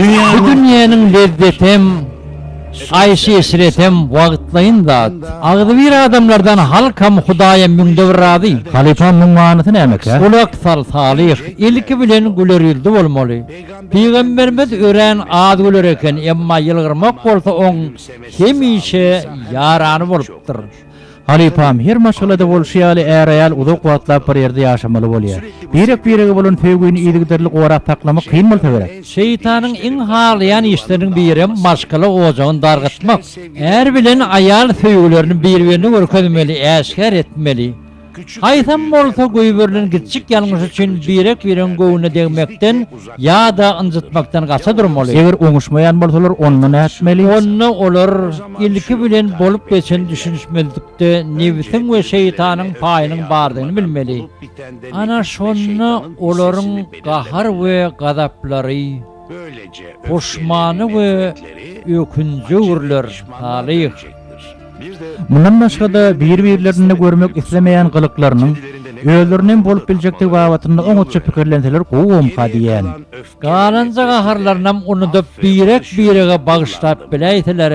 Bu dünyanın lezzetem, ayşe esretem vaqtlayın da ağdı bir adamlardan halkam Hudaya müngde razı. Halifam münmanıtı nämek ha? Ulak sal salih ilki bilen gülerildi bolmaly. Peygamberimiz ören ad güler eken emma yılgırmak bolsa on hemişe yarany bolupdyr. Halifam her maşgalada bolşýaly äreýal uzak wagtlap bir ýerde ýaşamaly bolýar. Birek-birege bolan feýgüni ýygyderlik orak taklamak kyn bolsa gerek. Şeytanın iň halyan işlerinin biri maşgala ojagyny dargatmak. Her bilen ayal feýgülerini bir-birini görkezmeli, äşkär etmeli. Haýsam bolsa goýberlen gitçik ýalňyş üçin birek-biren gowuna degmekden ýa-da ynjytmakdan gaça durmaly. Eger oňuşmaýan bolsalar onu näetmeli? Onu olar ilki bilen bolup geçen düşünüşmezlikde nefsiň we şeytanyň paýynyň bardygyny bilmeli. Ana şonu olaryň gahar we gazaplary, poşmany we ökünji urlar talih. Mundan başgada bir-birlerini görmek islemeýän gylyklarynyň özleriniň bolup biljekdi babatyny oňutça pikirlenseler gowum hadiýän. Galanja gaharlarynam onu da birek-birege bagyşlap bileýseler,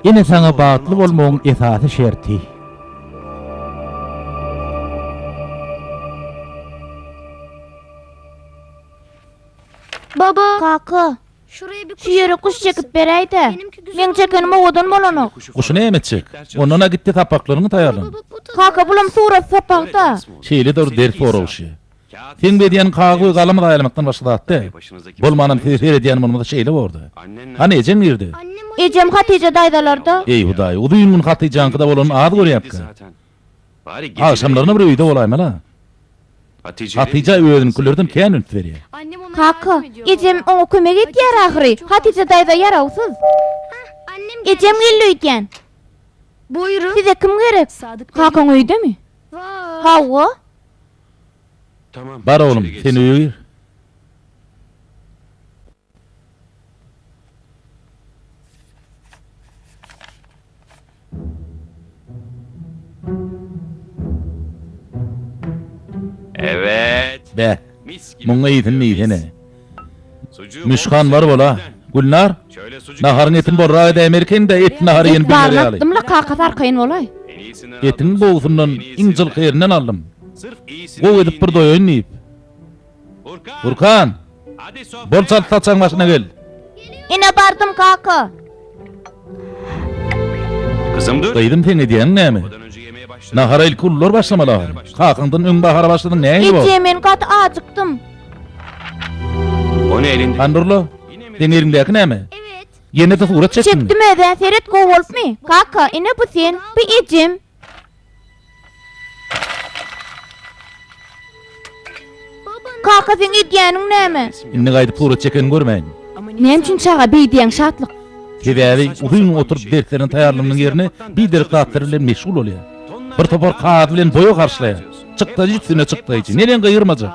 ine saňa bagtly bolmagyň esasy şerti. Baba, Kaka, şuraya bir şu yere kuş çekip bereydi. Men çekenime odan bolanyk. Kuşunu emetçek. Onuna gitti tapaklaryny taýarlan. Kaka, bulam surat sapakda. Şeýle dur ders sorulşy. Sen bedýän kagy galamy daýlamakdan başga zatdy. Bolmanan fefer edýän bolmasa şeýle boldy. Ha nejen girdi? Ejem Hatice daydalarda. Ey Hudaý, uduýun Hatijankda bolan ad görýärkä. Akşamlaryny bir öýde bolaýmala. Hatice öýdünkilerden kän ünt berýär. Annem ona Kaka, yardım ediyor. ejem oňa kömek etýär ahyry. Hatice dayda yarawsyz. Annem Ejem gelýän. Buyurun. Size kim gerek? Sadık Bey. Kakaň öýdemi? Vay. Hawa. Bar oğlum, sen öýe gir. Evet. Be, Mis gibi. muňa ýetin ýetene. Sucuğu Müşkan bol var bola. seviyorlar. Gülnar, Şöyle sucuk naharyň etin borra ede Amerikan da et nahary ýen bilýär ýaly. Barlatdymla Kaka tarkaýyn bolay. En iyisini Etin aldım. boğusundan En iyisini iňjil verdim. herinden aldım. Sırf iyisini Gow edip bir doýan ýyp. Burkan. Burkan, Hadi sofraya. bol çat tatsaň başyna gel. Ine bardım Kaka. Kızım dur. Gaýdym teň edýän näme? Odan önce yemeye başladı. Nahara ilk kullar başlamaly. Kakyndan öň bahara başladın näme bu? Ejem men gat acıktım. O ne elinde? Andurlo, teň elimdäki näme? Evet. Ýene de surat çekdin. Çekdim eden seret go bolupmy? Kaka, ine bu sen? Bu ejem. Kaka, sen edýäniň näme? Inni gaýdyp surat çeken görmeýin. Nem üçin çaga beýdiýän şatlyk. Tebäri udyň oturup derslerini taýarlamyň ýerine bir der gatlar bilen meşgul bolýar. Bir topar kağıt bilen boýa garşlaýar. Çykda üstüne çykdaýçy. Neden gaýyrmajak?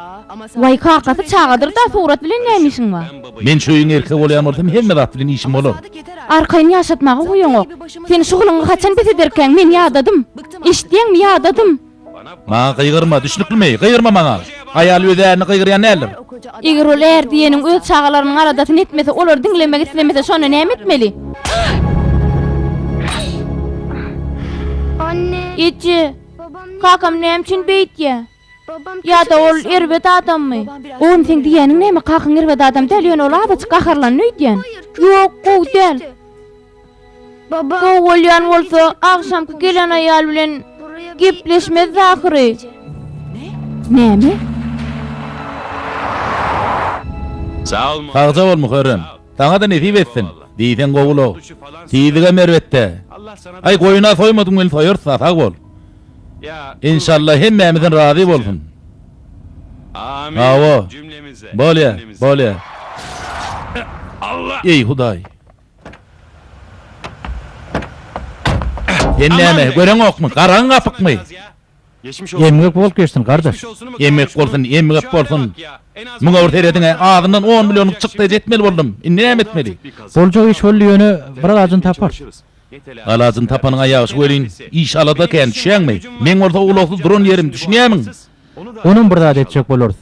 Vay kakası çağadır da surat bilen näme işin var? Men şoýun erkek bolýan bolsam hemme zat bilen işim bolar. Arkaýyny ýaşatmagy goýuň ok. Sen şuguluňy haçan bitederken men ýadadım. Işdiňmi ýadadım. Maňa gaýgyrma, düşnük bilmeý, gaýyrma maňa. Aýal özäni gaýgyrýan näler? Eger ol er diýeniň öz çağalarynyň aradasyny etmese, olar diňlemek islemese şonu näme etmeli? Anne. Ece, Babam ne? kakam näme üçin beýtýär? Babam Ya da ol erwet adammy? Oň sen diýeniň näme? Kakam erwet adam däl ýöne ol aba çykarlan öýdýän. Ýok, gow däl. Baba. Gow bolýan bolsa, akşamky gelen aýal bilen Buraya gepleşmez zahyry. Näme? Sağ ol mu? Tagja bol muharrem. Taňa da nesip etsin. Diýsen gowulo. Tiýdige merwetde. Allah sana Ay goýuna soýmadyň men soýursa sag bol. Ya. İnşallah hemmemizin razı bolsun. Amin. Bravo. Cümlemize. Bolýa, Cümlemize. bolýa. Allah. Ey Hudaý. Sen näme, göreň okmy? Garaň gapykmy? Geçmiş olsun. Emgek bolup geçtin kardeş. Yemek bolsun, yemek bolsun. Muňa bir terediňe ağzyndan 10 milyonluk çykdy etmeli boldum. Indi näme etmeli? Boljak iş bolly ýöne bir agajyn tapar. Alazyn tapanyň aýagy şöwelin, iş alada ken düşýärmi? Men orada ulukly duran ýerim düşünýärmiň? Onun bir zat etjek boluruz.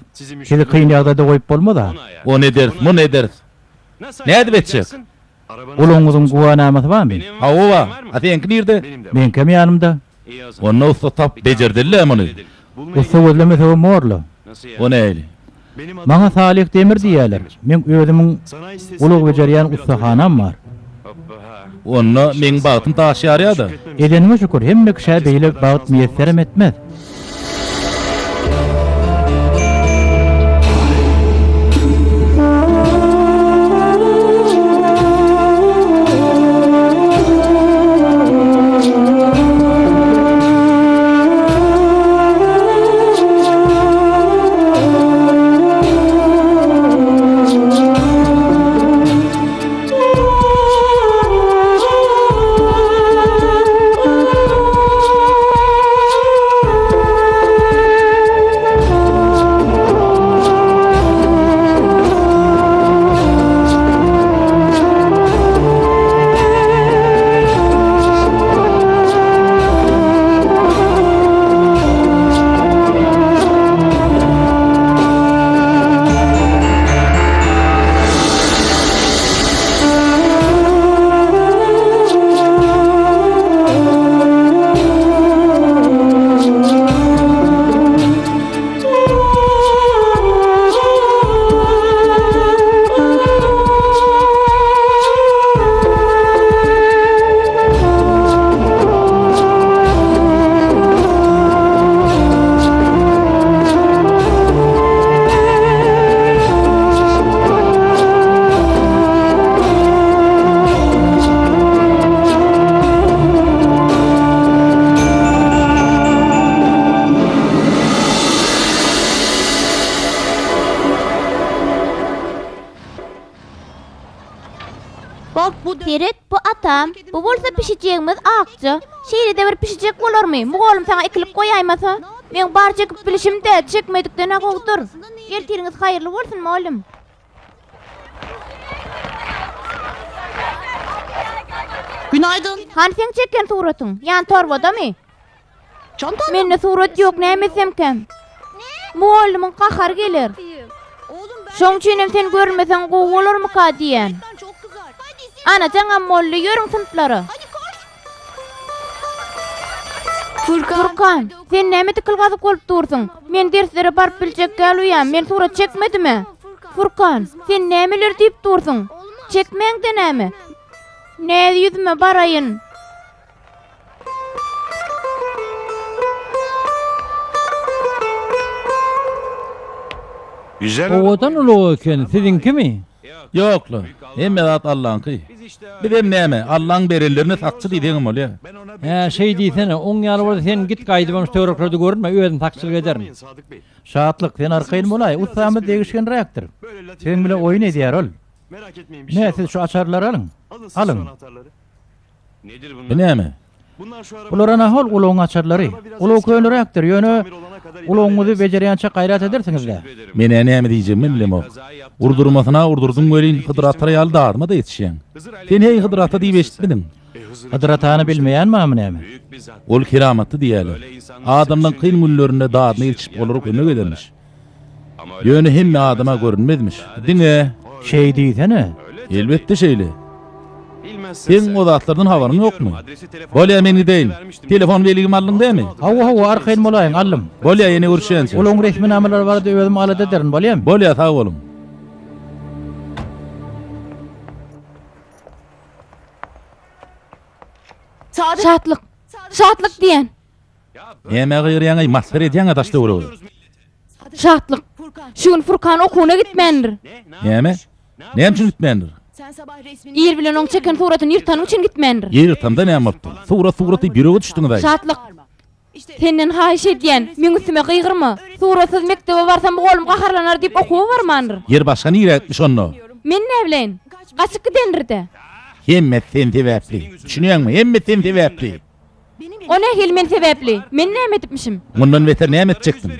Sizi kıyın ýagdaýda goýup bolma da. O ne ders, bu ne ders? Näde betjek? Uluňyzyň guwanamasy barmy? Ha o wa. Atenki nerede? Men kem ýanymda. Onu usta tap becerdiler onu. Usta gözlemese o morlu. O näli? Maňa Salih Demir diýerler. Men özümiň ulug bejerýän ustahanam bar. Onu men bagtym taşýar ýa-da. Edenime şükür hemme kişä beýle bagyt miýesserim etmez. Deret, bu atam, bu bolsa pişijegimiz akçı. Şeýle bir pişijek bolarmy? Mugalym saňa ikilik goýaýmasa? Men bar çekip bilişimde çekmedikden agawdur. Ertiriňiz haýyrly bolsun mugalym. Günaydın. Han sen çeken suratyň, ýan torbadamy? Çantan Mende surat ýok, näme kem? Mugalymyň gahar gelir. Oğlum ben Şoň üçin sen görmeseň gowy bolarmy ka diýen. çok kızar. Hadi Ana jaňa molly ýörüň sınıplary. hadi koş. Furkan. Furkan, sen näme tikil gazyp bolup dursyň? Men derslere barıp biljek gelýär, men surat çekmedimi? Furkan, sen nämeler diýip dursyň? Çekmeňde näme? Näde ýüzüme baraýyn? Güzel. Owadan uly eken, sizinkimi? Yoklu. Emme zat Allah'ınki. Bizim näme? Allah'ın berenlerini takçı diýdiňim bolýar. Şey diýsene, oň ýaly bolsa sen git gaýdybaňy töwereklerde görünme, özüm takçylyk ederim. Şahatlyk sen arkaýyn bolaý. Ustamy degişken reaktor. Sen bile oyun edýär ol. Merak etmeyin Ne siz şu açarları alın. Alın. Nedir Bu näme? Bunlar şu araba. Bular ana hol uluň açarlary. Uluň köýnü reaktor ýöne uluňyzy bejerýänçe gaýrat edersiňizler. Men näme diýjem bilmem. Urdurmasyna urdurdum welin hydratra ýaly darma da ýetişýän. Sen hey hydrata diýip eşitmedin. Hydrataany bilmeýän mi näme? Büyük bir zat. Ol kiramatdy diýerler. Adamdan kyn günlerinde dadyny ilçip olarak öne edermiş. Ama Ýöne hemme adama görünmezmiş. Diňe, Şey diýsene. elbetde şeýle. bilmezsin Sen o zatlardan habaryň ýokmy? Adresi telefon. Bolýa meni deýin. Telefon beligimi aldың dämi? Hawa arkaýyn bolaýyn allym. Bolýa ýene görüşýänçe. Uluň resmi namalar barada özüm alada ederin bolýam. Bolýa sag bolum. Sadık. Şatlyk. Şatlyk diýen. Näme gyrýaňy masxara edýän adaşda bolýar. Şatlyk. Şu gün Furkan okuwuna gitmendir. Näme? Näme üçin gitmendir? Sen sabah resmini Ýer bilen oň çeken suratyny ýyrtan üçin gitmendir. Ýer tamda näme yapdy? Suraty birege düşdiň da. Şatlyk. İşte Senden haýyş edýän, meň üstüme gygyrma. Suratsız mektebe barsam oglum gaharlanar diýip okuwy barmandyr. Yer başga nire etmiş onu. Men ne bilen? Gaçyk gidendirdi. Hemme sen sebäpli. Düşünýärmi? Hemme sen sebäpli. O ne hil men sebäpli? Men näme etmişim? Mundan beter näme etjekdim?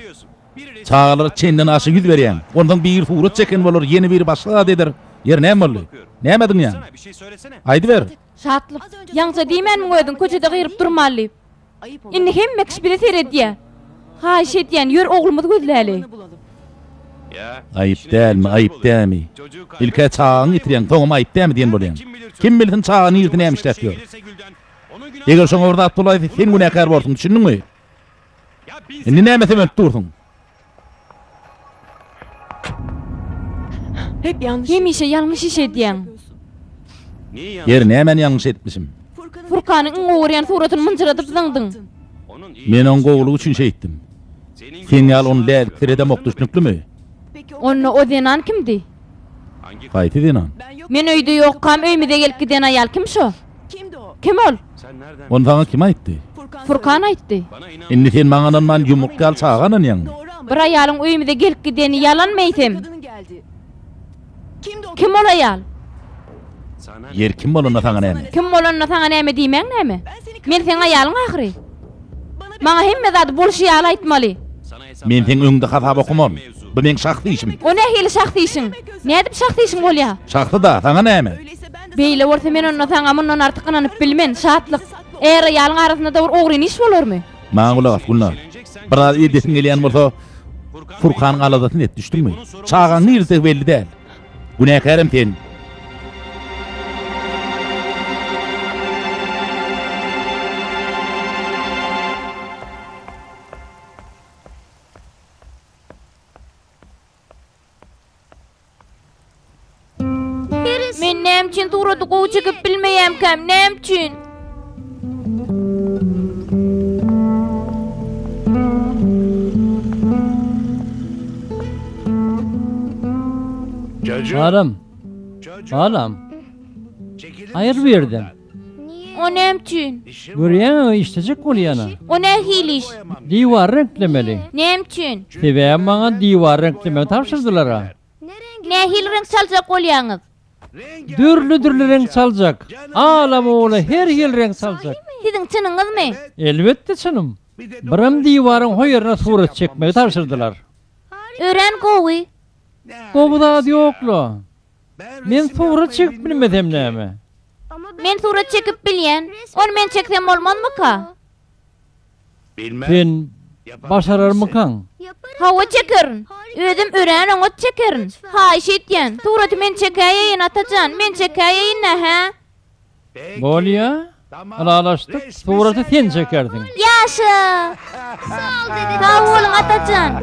Çağalar çenden aşy yüz berýän. Ondan bir surat çeken bolar, yeni bir başga eder. Yer näme boldy? Näme ediň ýa? Bir şey söylesene. Aýdy ber. Şatlyk. Ýaňça diýmänmi ödün köçede gyryp durmaly. ayıp olur. Indi hemme kiş bile seredýär. Haýyş edýän, ýör oglumuzy gözläli. Bulalım. Ya. Ayıp değil mi? Ayıp değil mi? İlke çağını itiren toğum ayıp değil mi diyen bolyan. Kim bilsin çağını yırtını yemişler diyor. Eger şoň orada Abdullahy sen günäkär bolsun, düşündiňmi? Indi näme semet dursun? Hep yanlış. Hemişe yanlış iş edýän. Niye yanlış? Yer nämen ýalňyş etmişim? Furkan'ın Furkanyň oğuryan suratyny mınçyratyp zyňdyň. Onun iyi. Men on gowulu üçin şey etdim. Sen ýal onu lädiklerede mokduşnuklymy? Peki Onu o denan kimdi? Hangi Gaýty denan. ben yok. Men öýde ýokam, öýmide gelip giden ayal kim şo? Kimdi o? Kim ol? Sen nereden? Onu sana kim aýtdy? Furkan aýtdy. Bana inan. Indi sen maňa man ýumuk gal çağanan ýaň. Doğru ama. Bir aýalyň öýmide gelip gideni yalan mı eýsem? Kadının geldi. Kimdi o? Kim ol aýal? Sana Yer kim bolanda sana näme? Kim bolanyna saňa näme diýmeň näme? Ben seni Men sen aýalyň ahyry. bana bir Maňa hemme zat bolşy ýaly aýtmaly. sana hesap Men sen öňde hasap okumam. Bu men şahsy işim. O ne hili şahsy işiň? Nädip şahsy işiň bolýar? Şahsy da sana näme? öyleyse ben de Beýle bolsa men onu saňa mundan artyk ynanyp bilmen, şatlyk. Eger aýalyň arasynda da bir ogry iş bolarmy? Maňa gulak at Gulnar. Biraz edesin gelýän bolsa Furkan aladatyn et düşdüňmi? Çağan nirse belli däl. Günäkärim sen. Men näme üçin turaty gowy çekip bilmeýäm käm, näme üçin? Adam, adam. Hayır verdim. O näme üçin? Görýän iştejek bolýana. O ne hili iş? Diýwar renklemeli. Näme üçin? Sebäbi maňa diýwar renkleme tapşyrdylar. Ne hil renk çaljak bolýaňyz? Dürlü renk saljak. Alam oğlu her hil renk saljak. Siziň çynyňyzmy? Elbetde çynım. Biram diýwaryň hoýerine surat çekmegi tapşyrdylar. Ören gowy. Gobuda ýoklu. Men surat çekip bilmedem näme. Men surat çekip bilýän. Onu men çeksem bolmazmy ka? Sen başararmykan? Hawa çekerin. Özüm ören oňa çekerin. Ha iş etýän. Suraty men çekäýän atajan. Men çekäýän ha? Bolýa? Alalaşdyk. Suraty sen çekerdiň. Ýaşa. Sağ ol dede. Sağ olun atajan.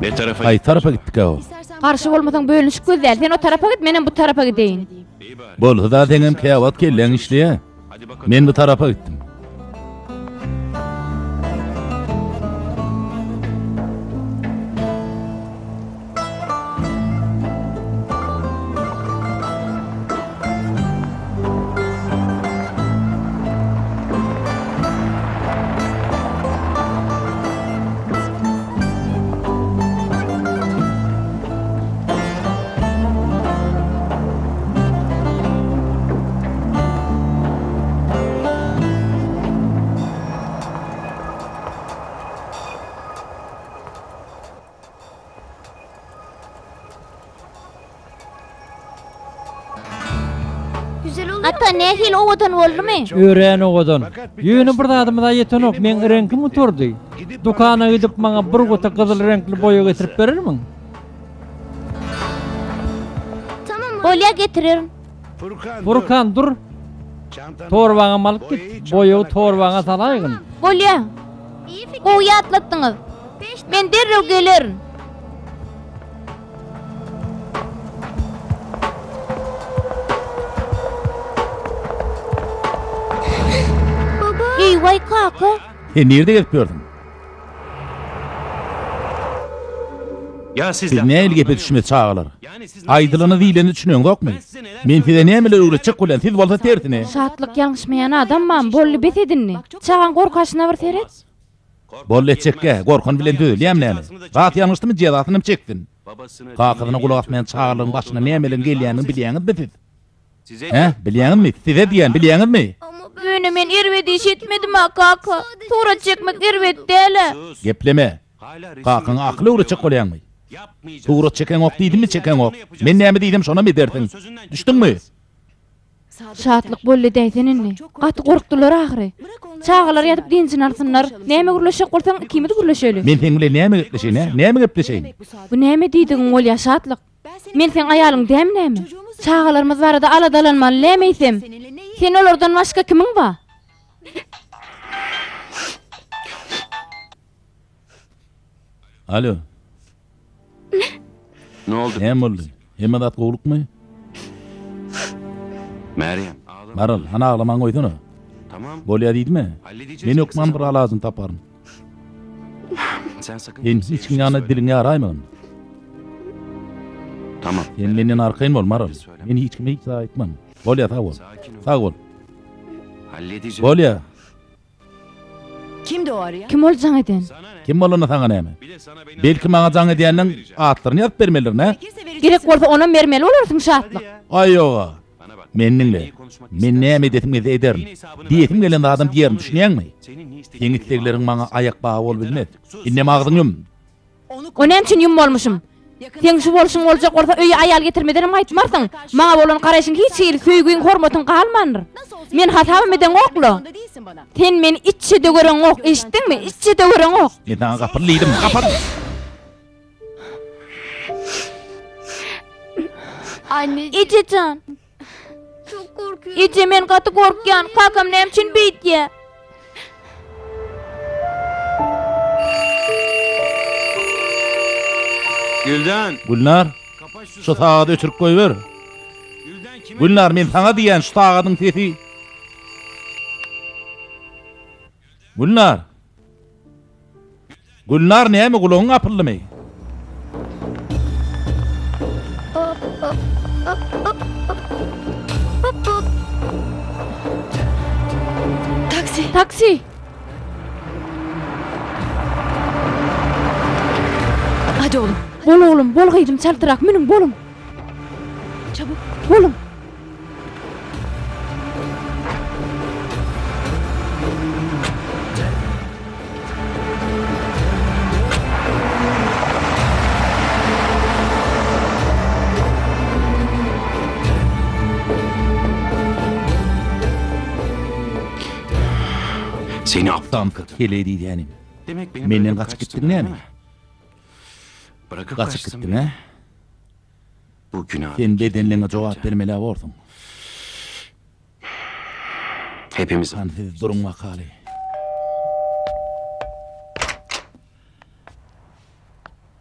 ne tarafa Ay tarafa gittik o. Karşı bolmasaň bölünüşik gözäl. Sen o tarafa git, menem bu tarafa gideýin. İyi bari. Bolsa da teňem käwat gelýän işleýä. Hadi bakalım. Men bu tarafa gittim. Güzel oluyor. Hatta ne hil owadan boldymy? Ören oğudan. Ýöne bir adamda ýetenok men renki motordy. Dukana gidip maňa bir gota gyzyl renkli boýa getirip berermiň? Tamam mı? Bolya getiririm. Furkan dur. Torbaňa malyp git. Boýagy torbaňa salaýgyn. Bolya. İyi fikir. Gowy atlatdyňyz. Men derrew gelerim. Baba. Eýway kaka. Nerede gelip gördün? Ya siz Siz laf- ne ilgep etişime çağalar? Yani siz Aydılını diýleni düşünýän gokmy? Men size nämeler öwretjek bolan siz bolsa tertine. Şatlyk ýalňyşmaýan adam man bolly bes edinni. Çagan gorkaşyna bir seret. Bol etjekkä, gorkun bilen döl, ýemnäme. Gat ýalňyşdymy jezatyny çekdin. babasını Kakydyna kulak atmayan çağalyň başyna nämeler gelýänini bilýäňizmi siz? size He, bilýäňizmi? Size diýen bilýäňizmi? Ama ben Güni men irwedi iş etmedim ha kaka. Surat çekmek irwedi dele. sus. Gepleme. Hala resim Kakyn akly öwretjek bolýanmy? Tuğrut çeken ok diýdim mi çeken ok? Men näme diýdim şona mı derdiň? Düşdüňmi? Şatlyk bolle däýseninni. Gaty gorkdular ahry. Çağalar ýatyp dinçin arsınlar. Näme gürleşek bolsaň kimi de gürleşeli. Men seň bilen näme gepleşeýin, ha? Näme gepleşeýin? Bu näme diýdiň ol ya şatlyk? Men sen aýalyň däm näme? Çağalarymız barada aladalanmaly nämeýsem? Sen olardan başga kimiň bar? Alo. Ne oldu? Näme boldy? Hemen at gowlukmy? Meryem. Ağlama. Maral, ana ağlaman goýdun. Tamam. Bolýa diýdimi? Halledeceğiz. Men okman bir alazyn taparym. Sen sakın. Sen kimseye hiç bir şey ýanyna söyleme. dilini araýmagyn. Tamam. Sen menden arkaýyn bol Maral. Men hiç kime hiç aýtmam. Bolýa sag bol. Sakin ol. Sag bol. Halledeceğiz. Bolýa. Kimdi o arayan? Kim boljaň eden? Sana ne? Kim bolana saňa näme? Bir de sana beni Belki maňa jaň edýäniň atlaryny ýazyp bermeliler, ne? Gerek bolsa ona bermeli bolarsyň şatlyk. Ay yoga. Bana bak. Menninle. İyi konuşmak Men istersen näme dedim ederim. yine hesabını Diýetim vermem. gelen adam diýerim düşünýärmi? Senin ne istediğini Seň islekleriň biliyorum. maňa ayak bagy bol bilmez. Inne magdyň ýum. O näme üçin ýum bolmuşum? Sen şu bolşuň boljak bolsa öýe aýal getirmeden aýtmarsyň. Maňa bolan garaşyň hiç ýeri söýgüň hormatyň galmandyr. Men hasabym eden oklu. Sen meni iççe dögören ok, eşitdiňmi? İççe dögören ok. Men taňa gapyrlyydym, gapyr. Anne İçecan. çok korkuyorum. İçe men gaty gorkýan. Kakam näme üçin beýtdi? Gülden. Gülnar, Kapat şu şu taýady öçürip goýber. Gülden kime? Gülnar, men taňa diýen şu taýadyň sesi. Gülnar. Gülnar näme gulagyň apyrlymy? Taksi. Taksi. Hadi oğlum. Bol oğlum, bol gıydım çaltırak münüm bolum. Çabuk. Bolum. Seni aptal Tam kadın. keledi diýenim. Demek beni Menden bırakıp kaçıp kaçtın, gittin, öyle näme? mi? Bırakıp Gaçyp kaçtın gitdiň, beni. ha? Bu günah. Sen bedenliňe jogap bermeli boldyň. Hepimiz. Sansiz durun wakaly.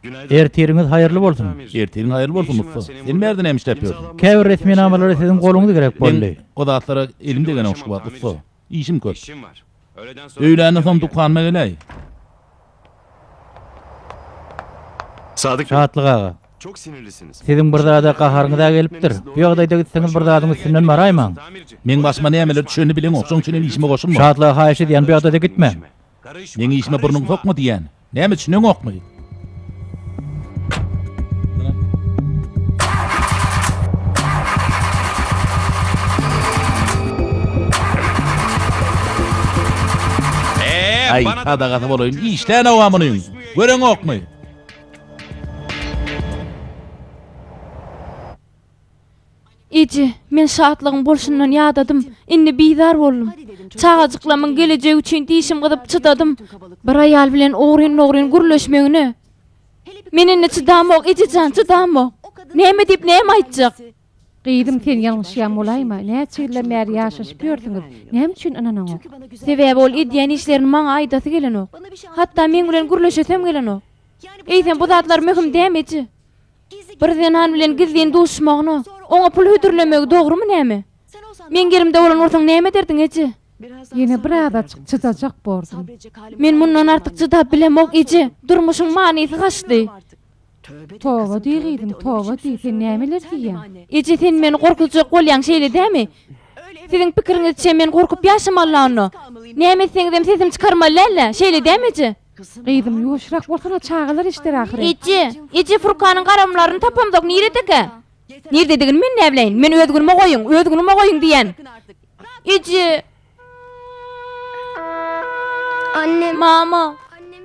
Günaydın. Ertiriňiz haýyrly bolsun. Erteň haýyrly bolsun Mustafa. Sen merden hem işlepýärsiň. Käbir resminamalara siziň goluňyz gerek boldy. Men o zatlara elim degen okşup Mustafa. İşim köp. İşim var. Öğleden sonra. Öýläne soň dukanyma geley. Sadık. Şatlyk aga. Çok sinirlisiniz. Siziň bir zada gaharyňyza gelipdir. Bu ýagdaýda gitseňiz bir zadyň üstünden baraýmaň. Tamirci. Men başyma nämeler düşeni bilen okşoň üçin işime goşulma. Şatlyk haýyşy diýen bu ýagdaýda gitme. Karışma. Men işime burnuň sokma diýen. Näme düşüneň okmy? Ay, hada gata boloýun. İşläne awamynyň. Göreň okmy? İçi, men şatlygym bolşundan ýadadım. Indi bizar boldum. Çağajyklamyň gelejegi üçin diýişim gydyp çydadım. Bir aýal bilen ogry-ogry gürleşmegini. Meninle çydamok, içican çydamok. Näme diýip näme aýtjak? Gıydım sen yanlışyan olayma. Ne çyle mer yaşaşıp ýörsüňiz? Näme üçin ananaň ok? Sebäbi ol edýän işlerini maňa aýdasy gelen ok. Hatda men bilen gürleşesem gelen ok. Eýsen bu zatlar möhüm dämeci. Bir zenan bilen gizlin duşmagyny, oňa pul hödürlemek dogrymy näme? Men gerimde bolan bolsaň näme derdiň eji? Yine bir ada çydajak bordum. Men mundan artyk çydap bilemok eji. Durmuşyň manysy gaçdy. Towa diýdim, towa diýsen sen nämeler diýýän? Eji sen meni gorkutjak bolýan şeýle dämi? Siziň pikiriňizçe men gorkup ýaşamalyny. Näme seňdem sesim çykarmalyla, şeýle dämeji? Gıydım ýuşrak bolsana çağılar işler ahire. Eji Furkanyň garamlaryny tapamdak niredeki? Nirde digin men näbleýin? Men özgünme goýuň diýen. Eji, Annem. mama.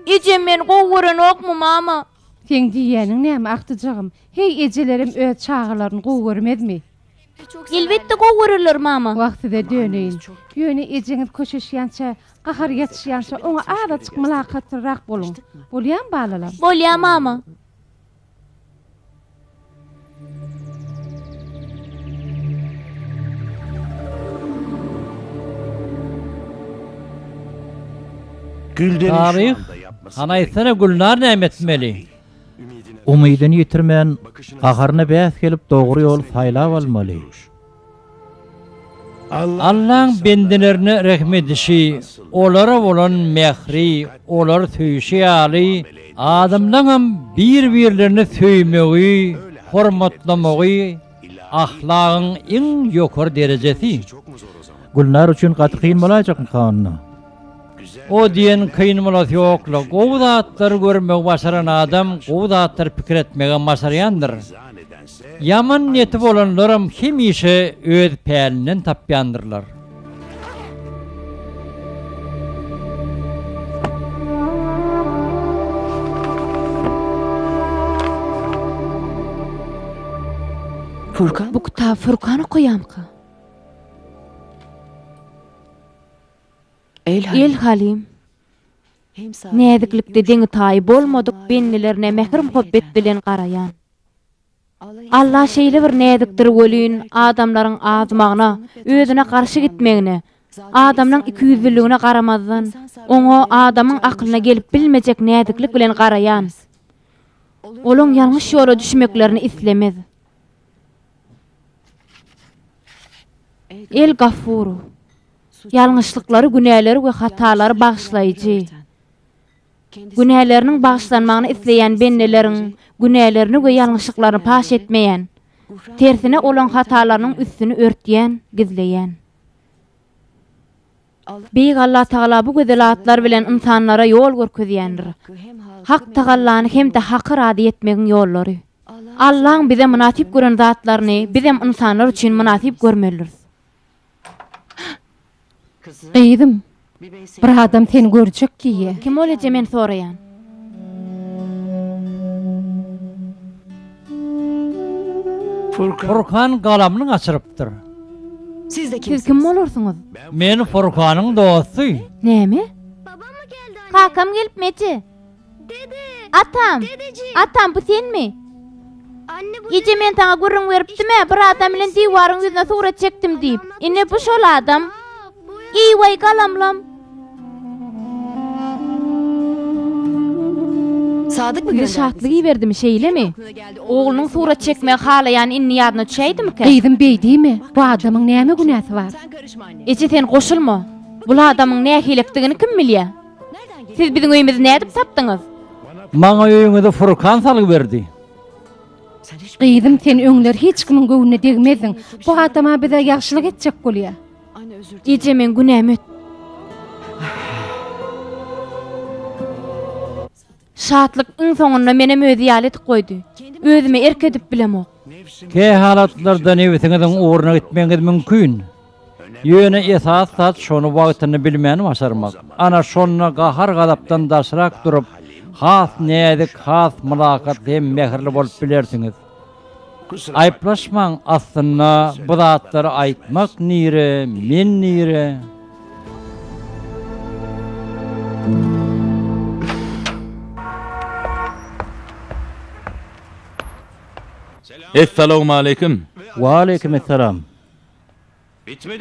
Eji men gowuran okmu mama? Sen diýeniň näme akdyjagym? Hey ejelerim öz çağalaryny gowy görmedmi? Elbetde gowururlar mama. Wagtyda döneyin. Ýöne ejeňiz köşeşýänçä, gahar ýetişýänçä oňa adaçyk mylakatlyrak bolun. Bolýan balalar. Bolýar mama. Tarih hanaysana Gülnar näme etmeli? Umydyny ýitirmän, gaharyna bäs gelip dogry ýol saýlap almaly. Allah'ın bendilerine rahmet işi, olara olan mehri, olar söýüşi ýaly, adamlaryň bir-birlerini söýmegi, hormatlamagy, ahlagyň iň ýokary derejesi. Gülnar üçin gaty kyn bolajakmy kanyna? O diyen kıyın molat yokla. Gowu zatları görmek başaran adam, gowu zatları pikir etmege başaryandyr. Yaman niyeti bolanlarym hemişe öz pälinden tapýandyrlar. Furkan? Bu kitap Furkan'a koyamka. El halim. Nädiklikde deňi taýyp bolmadyk bennilerine mehrim muhabbet bilen garayan. Allah şeýle bir nädikdir welin adamlaryň azmagyna, özüne garşy gitmegine, adamlaryň ikiyüzlüligine garamazdan, oňa adamyň aklyna gelip bilmejek nädiklik bilen garayan. Olaň ýalňyş ýola düşmeklerini islemez. El Gafuru. Ýalňyşlyklary, günäleri we hatalary bagşlaýjy. Günäleriniň bagşlanmagyny isleýän benneleriň günälerini we ýalňyşlyklaryny paş etmeýän, tersine olan hatalarynyň üstüni örtýän, gizleýän. Beýik Allah Taala bu gözelatlar bilen insanlara ýol görkezýändir. Hak tagallany hem de hakyr ady etmegiň ýollary. Allahyň bize münasip gören zatlaryny bizem insanlar üçin münasip görmelidir. Gyýdym. Bir adam seni görjek diýe. Kim olejek men soraýan? Furkan galamyny açyrypdyr. Siz de Siz kim bolursunuz? Men Furkanyň dosty. Näme? Kakam gelipmeçi. Dede. Atam. Atam bu senmi? Anne bu. Gece men taňa gurrun beripdime, bir adam bilen diwaryň ýüzüne surat çekdim diýip. Ine bu şol adam. Iýway galamlam. Sadık mı Bir gönderdi? şartlygy berdim şeýlemi? Oğlunyň surat çekmegi halaýan inni ýadyna düşeýdimi ki? Gyýdym beýdimi? Bu adamyň näme günäsi bar? Sen karışma anne. Eçi sen goşulma. Bu adamyň nähilekdigini kim bilýär? Siz biziň öýümizde nädip tapdyňyz? Maňa öýüňizde Furkan salyp berdi. Sen hiç Gyýdym sen öňler hiç kimin göwnüne degmeziň. Bu adama bize ýaxşylyk etjek bolýar. anne özür dilerim. Eçi men günämi öt. Şatlyk iň soňunda menem özi ýaly etip goýdy. Özüme erk edip bilemok. Ke halatlarda nefsiňiziň uğruna gitmeňiz mümkin. Ýöne esas zat şonu wagtyny bilmän başarmak. Ana şonna gahar gadapdan daşrak durup, has nädik, has mulakat hem mehirli bolup bilersiňiz. Aýplaşmaň, aslynda bu zatlary aýtmak nire, men nire. Esselamu aleyküm. Wa aleykümselam.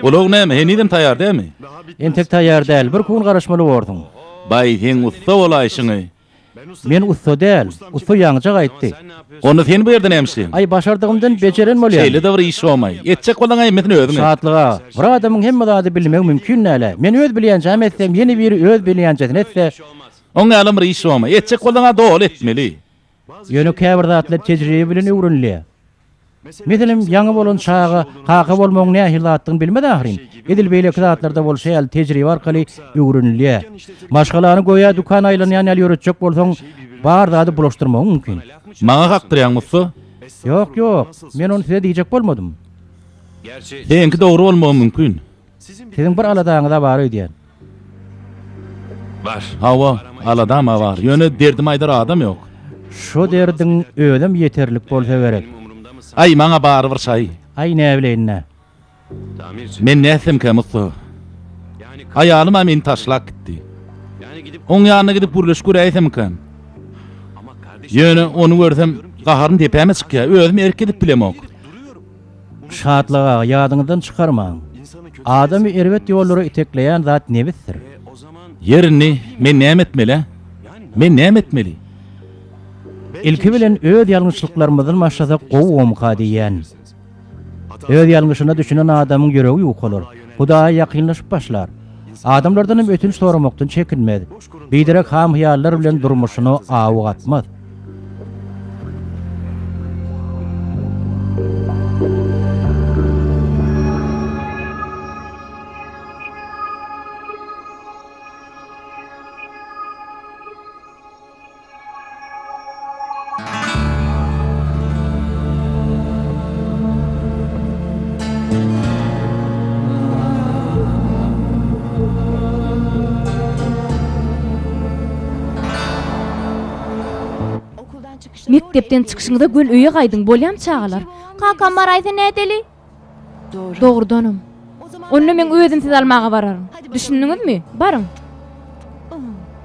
Ulug näme? Henidem taýýar dämi? Entek taýýar däl, bir kun garaşmaly bordum. Bay sen usta bolaýşyňy. Men usta däl, usta ýaňja gaýtdy. Onu sen bu ýerden emşin. Ay başardygymdan beceren bolýar. Şeýle de bir iş bolmaý. Etjek bolan aýmysyny özüňe. Şatlyga, bir adamyň hemme zady bilmek mümkin näle. Men öz bilýänçe etsem, ýeni biri öz bilýänçesini etse, Oňa alym bir iş bolmaý. Etjek bolana dol etmeli. ýöne käbir zatlar tejribe bilen öwrenilýär. Meselim ýaňy bolan çağa, haky bolmagyň nähillatdygyny bilmedi ahyrin. Edil beýleki zatlarda bolsa ýaly tejribe arkaly öwrenilýär. Başgalaryny goýa dukan aýlanýan ýaly ýöretjek bolsaň, bar zady bulaşdyrmagy mümkin. Maňa hakdyrýanmyşdy? Ýok, ýok, men onu size diýjek bolmadym. Senki dogry bolmagy mümkin. Siziň bir aladaňyza bar öýdýän. Var. Hawa, aladama var. Ýöne derdim aýdar adam ýok. Şu derdin ödem yeterlik bolsa gerek. Ay maňa bary bir şay. Ay näbileýinne. Tamirci. Men näsem kämutlu. Ayalym men taşlak gitdi. Yani gidip Oň ýanyna gidip burlaş göräýsem käm. ama kardeşim Ýöne onu görsem gaharyn tepeme çykýar. Özüm erkedip bilemok. Şatlyga ýadyňyzdan çykarmaň. Adamy erwet ýollary itekleýän zat nebitdir? o zaman Yerini men näme etmeli? Men näme etmeli? Ilki bilen öz ýalňyçlyklarymyzdan maşlasa gowumka diýen. Öz ýalňyşyna düşünen adamyň ýüregi ýokalar. Hudaýa ýakynlaşyp başlar. Adamlardan hem ötünç soramaktan çekinmez. Biderek ham hyallar bilen durmuşyny awy atmaz. Mektepden çıkışыңda göl öýe gaýdyň bolýam çağalar. Kakam baraýsa nädeli? Doğru. Doğrudanım. Onu men özüm siz almağa bararım. Düşündüňizmi? Barıň.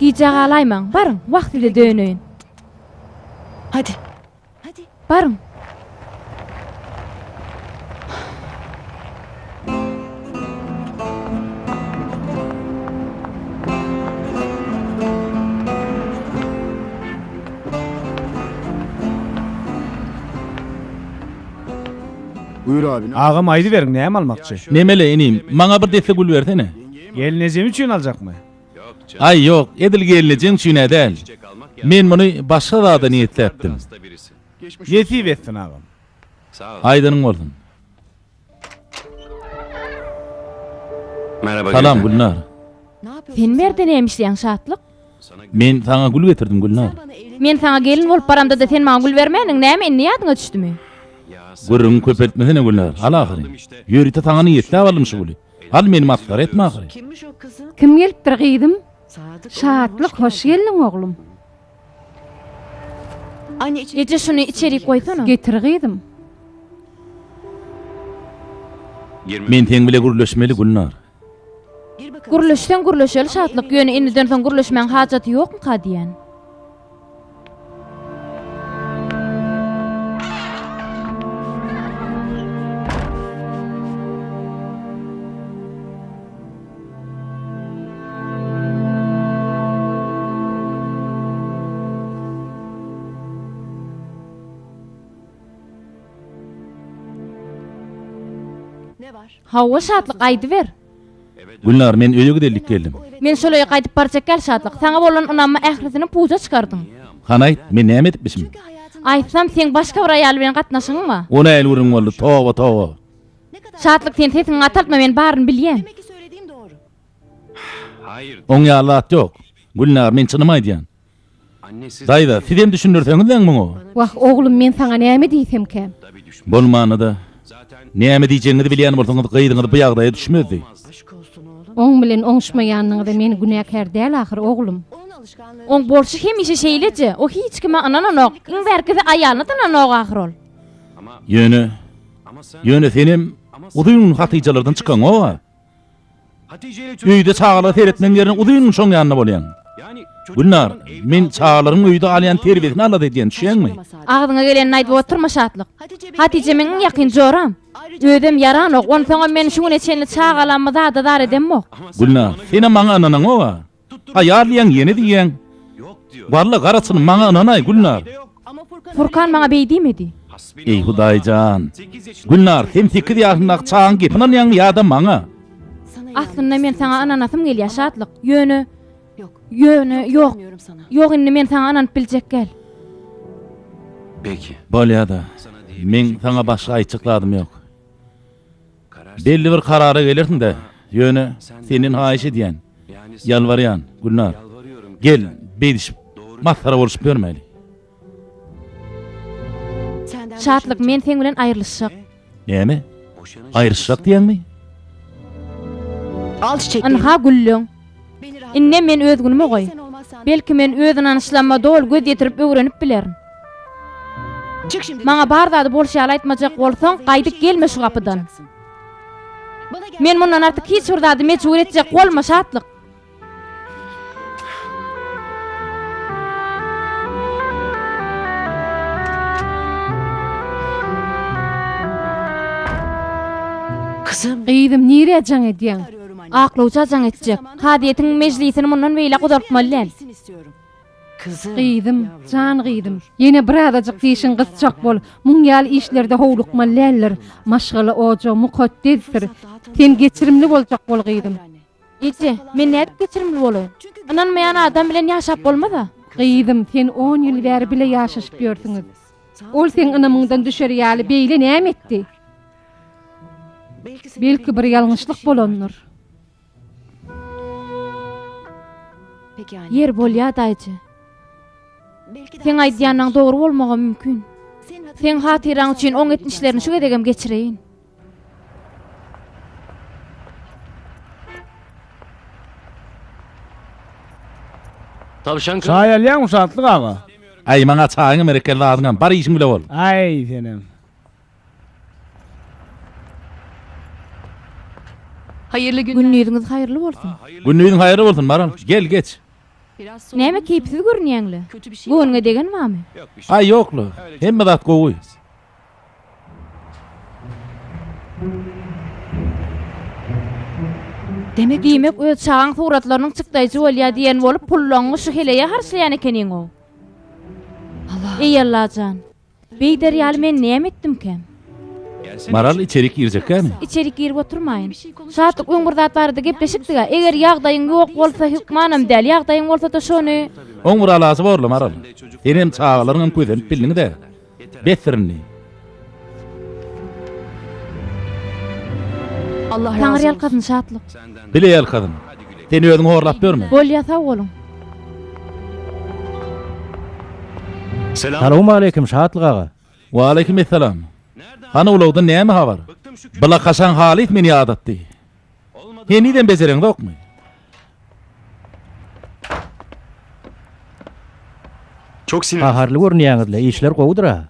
Gijaga alaýmaň, barıň, wagtynda döneýin. Hadi. Hadi. Barıň. Buyur abi. Ağam aydı verin, näme almakçy? Nemele enim? Maňa bir dese gül versene. Gelineceğim üçün alacakmy? yok canım. Ay yok, edil gelineceğim üçin edel. Çiçek almak ya. Men bunu başga dağda niyetläpdim. Hasta birisi. Yetip etsin ağam. Sağ ol. Aydynyň bolsun. Merhaba. Salam Gülden. Gülnar. Ne yapıyorsun? Sen berde nämişleýän şatlyk? Sana Men saňa gül getirdim Gülnar. Bana elini Men saňa gelin bolup baramda da sen maňa gül bermäniň näme indi ýadyňa düşdümi? ya sana Gürrüň köpeltmesine Gülnar. Al ahyry. Ýörite saňa niýetlä alym şu gülü. Al meni masgar etme ahyry. kimmiş o kızı? Kim gelipdir gyýdym? Sadık. Şatlyk, hoş geldin oglum. Anne için. Ece şunu içeri koysana. Getir gyýdym. 20 Men teň bile gürleşmeli Gülnar. Gir bakalım. Guruluşdan guruluşaly şatlyk ýöne indiden soň guruluşmaň hajaty ýokmy kadiýen? Ne var? Hawa şatlyk aýdy ber. Gülnar men öýe gidelik geldim. Men şolay gaýdyp barjak gel şatlyk. Saňa bolan unanma ählisini puza çykardyň. Hanaýt, men näme etmişim? Aýtsam sen başga bir aýal bilen gatnaşyňmy? Ona el urun boldy. Towa towa. Şatlyk sen sesiňi ataltma men baryny bilýän. Demek ki söylediğim doğru. Hayır. Oň ýalat ýok. Gülnar men çynymy aýdýan. Annesiz Daýda, siz hem düşünürseňiz muňa? Wah oglum men saňa näme diýsem kem? tabii düşman. Bolmany da. Zaten Näme diýjeňizi bilýän bolsaňyz gyýdyňyz bu ýagdaýa düşmezdi. Aşk olsun oğlum. Oň bilen oňuşmaýanyňda men günäkär däl ahir oglum. Onun alışkanlığı. Oň bolşy hemişe şeýleje. O hiç kime ananok. Iň berkisi aýalyna tananok ahir ol. ama sen Ýöne senim uduýun hatyjalardan çykan o. Hatice ile çocuk Öýde çağala seyretmen ýerine uduýun şoň ýanyna bolýan. yani Gülnar, men çağalaryň öýde alýan terbiyesini alady diýen düşünýärmi? Agdyňa geleni aýdyp oturma şatlyk. Hatice Hatice meniň ýakyn joram. Ödem yaranok. Onu soňa men şuňa çenli çağalanma da dar edemmok. Gülnar, senem maňa ananaň o. Aýal diýen ýene diýen. yok diyor. Walla garaçyny maňa ananaý Gülnar. Yok. Ama Furkan. Furkan maňa beýdimedi. Ey Hudaýjan. 8 yaşında. Gülnar, sen 8 ýaşyndaky çağın gepinen ýan ýa-da maňa. Sana Aslynda men saňa ananasym gelýär şatlyk. Ýöne, Yok. ýöne ýok. Bilmiyorum sana. Ýok indi men saňa ananyp biljek gel. Peki. Bolýa-da. Men saňa başga aýçykladym ýok. Belli bir karara gelirsin de. Ýöne senin haýyş edýän. Yani Yalvarýan Gülnar. yalvarıyorum. Gel, beýdişip masara boluşup görmeli. Senden Şatlyk men sen bilen aýrylyşjak. Näme? Boşanacak Aýryşjak diýenmi? Al çiçekleri. Anha güllüň. Beni rahat Inne men öz günüme goý. Sen olmazsan. Belki men özüň anyşlanma dol göz ýetirip öwrenip bilerim. Çık şimdi. Maňa bardady bolşaly aýtmajak bolsaň, gaýdyp gelme şu kapydan. Men mundan artyk hiç bir zady mecbur etjek bolma şatlyk. Kızım. Gyýdym, nire jaň edýän? Arıyorum anne. Aklawça jaň etjek. Hadiýetiň mejlisini mundan beýle gudartmalylar. Bilsin istiyorum. Kızım. Gyýdym, jan gyýdym. Ýene bir adajyk diýişiň gysçak bol. Muňýal işlerde howlukmallar. Maşgaly ojo mukaddesdir. Sen geçirimli boljak bol gyýdym. Ýeje, men nädip geçirimli bolaýyn? Inanmaýan adam bilen ýaşap bolmada. Gyýdym, sen 10 ýyl bäri bile ýaşaşyp ýörsiňiz. Ol sen ynamyňdan düşer ýaly beýle näme etdi? Belki bir ýalňyşlyk bolandyr. Peki anne. Yer bolýar daýjy. Sen aýdýanyň dogry bolmagy mümkin. Sen hatyraň üçin oň etmişlerini şu gedegem geçireýin. Tavşan kız. Çayalyan uşatlyk aga. Ay maňa çaýyňy merekeli adyňam. Bar işiň bile bol. Ay senem. Hayırlı günler. Günlüğüňiz haýyrly bolsun. Günnüň haýry bolsun Maral. Gel geç. Biraz sonra Näme keyipsiz görünýäňli? kötü bir şey. Bu öňe degen mami? Yok bir şey. Ay yoklu. Hemme dat gowy. Demek Diýmek öz çağın suratlarynyň çykdaýjy bolýar diýen bolup pullaňy şu heleýe harçlaýan ekeniň o. Allah. Ey Allahjan. Beýder ýaly men näme etdimken? Maral içerik girecek mi? İçeri girip oturmayın. Şatlyk öňürdät barada gepleşikdiga. Eger ýagdaýyň ýok bolsa hükmanam däl. Ýagdaýyň bolsa da şonu. Oň muralasy borly Maral. Senem çağlaryň közenip bildiňi de. Betirini. Allah Taňry razı olsun. ýalkadyn şatlyk. Bileýär kadın. Seni özüň horlap görme. Bolýa sag bolun. Selam. Salamu aleykum şatlyk aga. Wa aleykum selam. Hana ulawda näme habar? Bala kaşan halit meni adatdy. Heniden bezereň dokmy? Çok sinir. Gaharly görnýäňizle işler gowdura.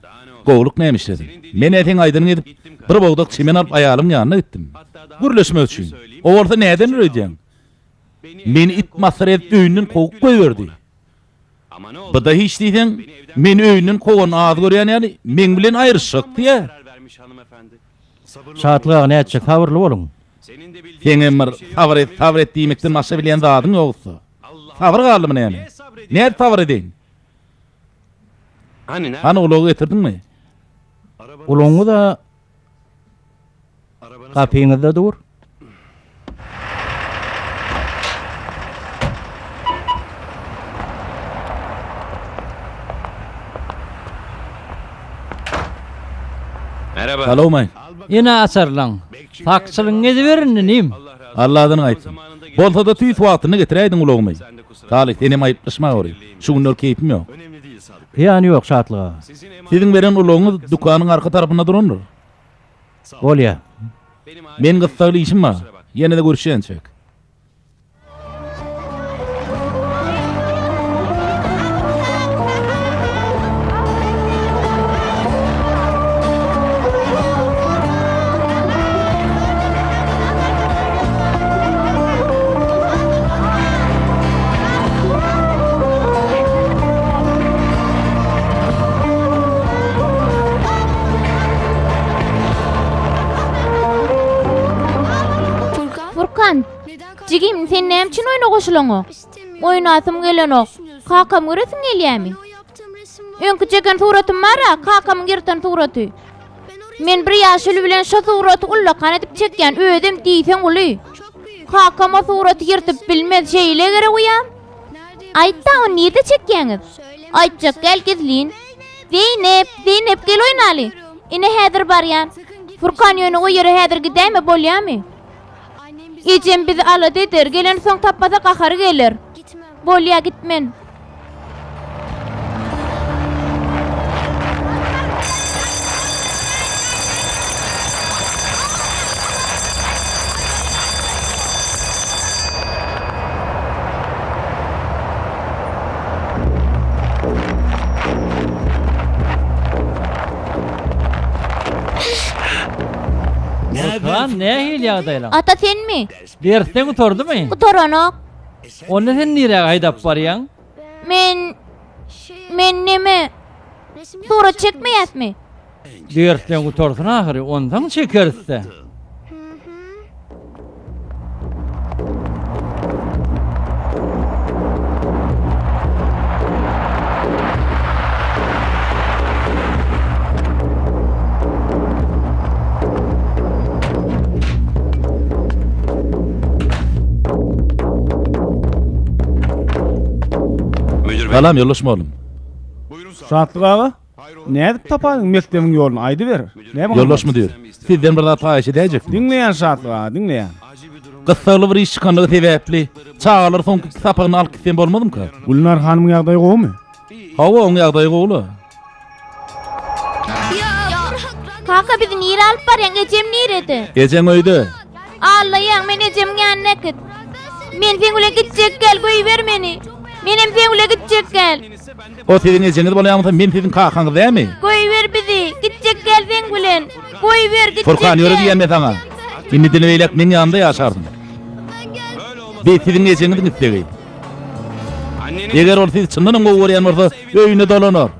Gowluk nämiş dedim. Men etiň aýdyny edip bir bowdak çimen alyp aýalyň ýanyna gitdim. Gürleşmek üçin. O orta näden öýdýän? Meni it masret öýünden kowyp goýberdi. Ama ne oldu? Bada hiç diýsen, meni öýünden kowan az görýän ýaly men bilen aýryşyk diýe. Karar vermiş hanımefendi. Sabırlı Şatlyk aga näçe sabırly bolun. Senin de bildiğin Sen emir sabret diýmekden başga bilen zadyň ýoksa. Sabır galymy näme? Näde sabır edin? Hani nerede? Hana ulagy getirdinmi? Uluňy da Arabanı kapyňyzda dur. Merhaba. Salamay. Ýene asarlaň. Takçylyň edi berin nim. Allah'dan aýtdy. Bolsa da tüýt wagtyny getiräýdiň ulagymy. Talih senem aýyplaşma gory. Şu günler keypim ýok. Önemli değil Sadık. Ýani ýok şatlyk aga. Siziň beren ulagyňyz dukanyň arka tarapynda durandyr. Bolýa. Benim Men gysgaly işim bar. Ýene de görüşýänçek. Furkan, jigim sen näme üçin oýna goşulaňok? Oýnasym gelenok. Kakam göresin gelýärmi? Öňkü çeken suratym bara, kakam girten suraty. Men bir ýaşuly bilen şu suraty ullakan edip çekýän özüm diýsen uly. Kakam o suraty ýertip bilmez şeýle gerek uýam. Aýtda o niýede çekýäňiz? Aýtjak gel gizlin. Zeynep gel oýnaly. Ine häzir barýan. Furkan ýöne o ýere häzir gidämi bolýarmy? Ecem bizi ala dedir, gelen soň tapmasa gahary gelir. Bolýa gitmen. Burkan ne hil ýagdaýlar? Ata senmi? Dersten oturdumy? Otoranok. Onu sen nire aýdap barýan? Men neme? Sura çekmeýäsmi? Dersten otursun ahyry, ondan çekerse. Salam yollaşma oğlum. Şatlyk aga. Näde tapaň mektebiň ýoluny aýdy ber. Näme? Yollaşma diyor. Sizden bir daha taýyş edecek mi? Dinleýän şatlyk aga, dinleýän. Gyssaly bir iş çykanlygy sebäpli. Çağalar soňky sapagyny alyp gitsen bolmadym ka? Gulnar hanymyň ýagdaýy gowy? Hawa oň ýagdaýy gowly. Kaka bizi nire alıp baryan ecem niredi? Eceň öýde. Allahyň men ecem ýanyna git. Men seňle gitjek gel goý ber meni. Menem seňle gitjek gel. O sizin ejeňiz bolýarmysa men sizin kakaňyz dämi? Goý ber bizi. Gitjek gel sen bilen. Goý ber gitjek. Furkan ýöre diýenme saňa. Indi dileýlek men ýanynda ýaşardym. Ben sizin ejeňiz gitjegi. Eger ol siz çyndan gowy görýän bolsa öýüne dolanar.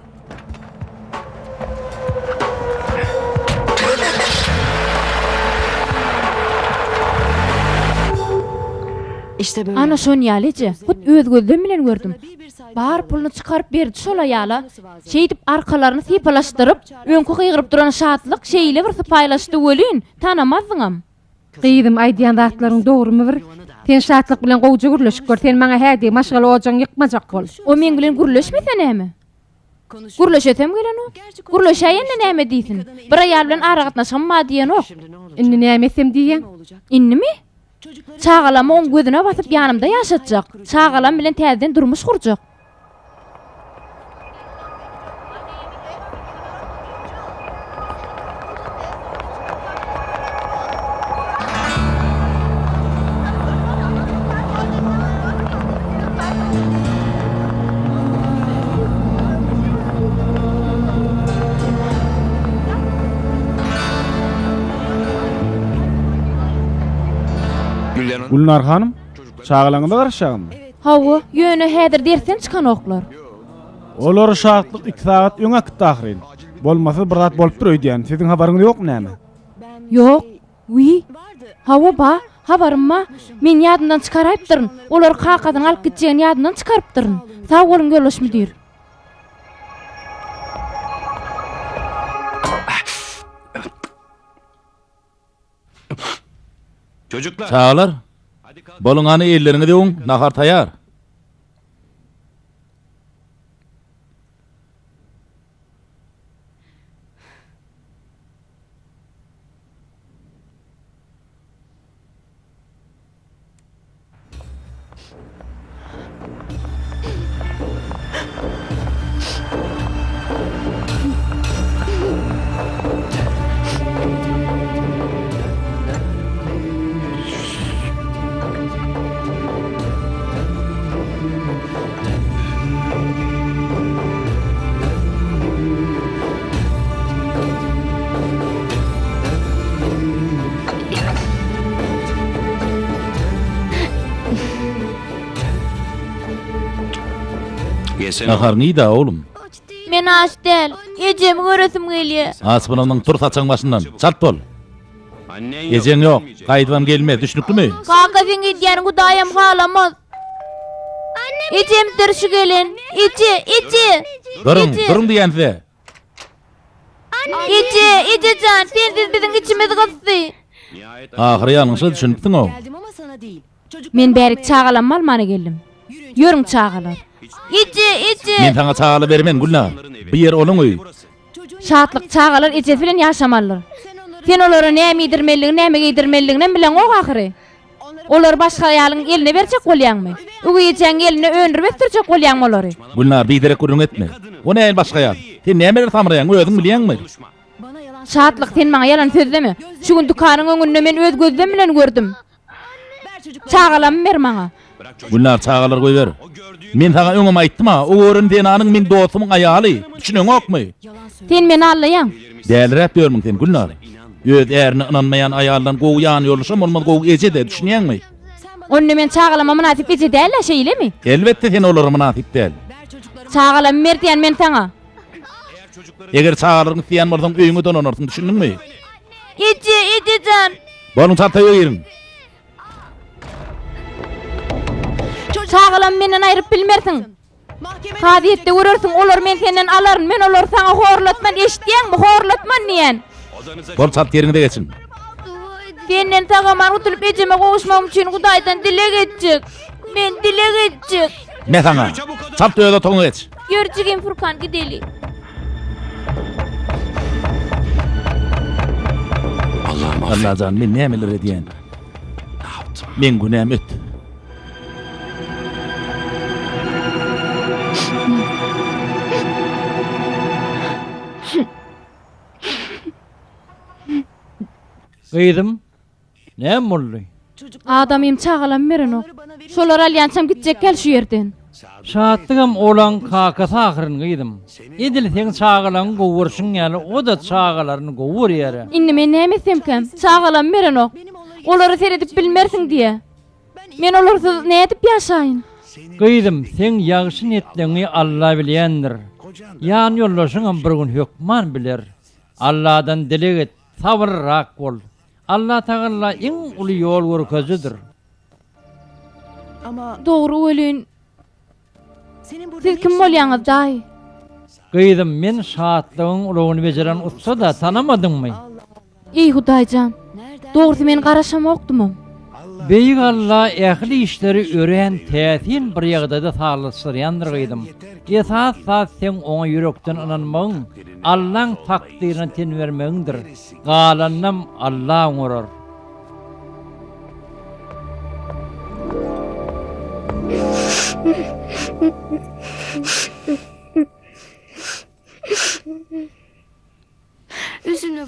İşte böyle. Ana şon ýalyjy. Hut öz gözüm bilen gördüm. Bar pulunu çıkarıp berdi şol ayala. Şeýdip arkalaryny sypalaşdyryp, öňkü gygyryp duran şatlyk şeýle bir sypaýlaşdy welin. Tanamazyňam. Gyýdym aýdýan zatlaryň dogrumy bir? Sen şatlyk bilen gowjy gürleşip gör, sen maňa hädi maşgaly ojaň ýykmajak bol. O men bilen gürleşmese näme? Gürleşesem gelen o. Gürleşäýende näme diýsin? Bir aýal bilen ara gatnaşan ma diýen ok. Inni näme esem diýen? Innimi? Çağalam on gözüne basyp ýanymda ýaşatjak. Çağalam bilen täzeden durmuş gurjak. Gulnar hanım, çağalaňyza garaşýagym. Hawa, ýöne häzir dersen çykan oklar. Olar şatlyk 2 saat öňe gitdi ahyryn. Bolmasa bir zat bolup duruyor diýen. Siziň habaryňyz ýokmy näme? Yok. Wi. Hawa ba, habarymma. Men ýadymdan çykarypdyryn. Olar kakadan alyp gitjän ýadymdan çykarypdyryn. Sag bolun görleşmi diýer. Çocuklar. Çağalar. Boluňany ellerine deň, nahar taýar. Nahar nida oğlum? Men aç del. Ecem göresim gelýär. Asmanyň tur saçaň başyndan. Çalt bol. Ejeň ýok. Gaýdybam gelmez. Düşnükdimi? Kaka sen gitýän Hudaýam galamaz. Ecem derşi gelen. Ece. Durun diýense. Ece can, sensiz biziň içimiz gysdy. Ahry ýalňyşy düşünipdiň o. Geldim ama sana değil. Men bärik çağalam almana geldim. Ýörüň çağalar. Ece. Men taňa çağaly bermen Gulnar. Bu ýer olaň öý. Şatlyk çağalar ece bilen ýaşamallar. Sen olara näme ýedirmeligi, näme giydirmeliginden bilen ok ahyry. Olar başga ýalyň eline berjek bolýarmy? Ugyýçan eline öndürmek türjek bolýarmy olary? Gulnar biderek gurrun etme. O näme başga ýal? Sen näme samraýan, özüň bilýänmi? Şatlyk sen maňa ýalan sözleme. Şu gün dukanyň öňünde men öz gözüm bilen gördüm. Çağalam ber maňa. Gulnar çağalar goý ber. Men sana öňüm aýtdym ha, o göründen anyň men dostumyň aýaly. Düşüneňokmy? Sen meni allaýan. Dälrep diýermiň sen Gulnar. Öz erini inanmayan ayarlan gowy ýany ýoluşam olmaz gowy ece de düşünýärmi? Onu men çağalama münasip ece değil şeyle mi? Elbette sen olara münasip değil. Çağalama merdiyen men sana. Eger çağalaryň isteýän bolsaň öýüňe dönenirsiň, düşündiňmi? Ece can. Bonuň çataýa girin. Çağalama menden aýryp bilmersin. Hadiyette görürsin, olar men senden alaryn, men olar sana horlatman, eşitdiýäňmi? Horlatman diýen. Bol çat ýerine geçin. Senden tağaman utulyp ejeme gowuşmam üçin Hudaýdan dilek etjek. Men dilek etjek. Ne saňa? Çat öýde toňa geç. Görjegin Furkan gideli. Allah can, men nämeler edýän? Men günäm ötdi. Gyýdym. Näme boldy? Adamym çağalan meren ok. Şolar alýançam gitjek gel şu ýerden. Şaatdygam olan kakasy ahyryn gyýdym. Edil sen çağalan gowurşyň ýaly o da çağalaryny gowur ýere. Indi men näme etsemkem? Çağalan meren ok. Olary seredip bilmersiň diýe. Men olarsyz näme edip ýaşaýyn? Gyýdym, sen ýagşy netleňi Allah bilýändir. Ýan ýollaşyňam bir gün hökman biler. Allahdan dilek et, sabırrak bol. Allah Taala iň uly ýol görkezdir. Ama Dogry ölün. senin burada Siz kim bolýaňyz daý? Gyýdym, men şaatlygyň ulugyny bejeren usta da tanamadymmy? Ey Hudaýjan. Dogry men garaşamokdumam. Beýik Allah ähli işleri ören täsin bir ýagdaýda saglyşdyrýandyr gyýdym. Esas sen oňa ýürekden inanmagyň, Allahyň takdirini ten bermegiňdir. Galanam Allah oňarar.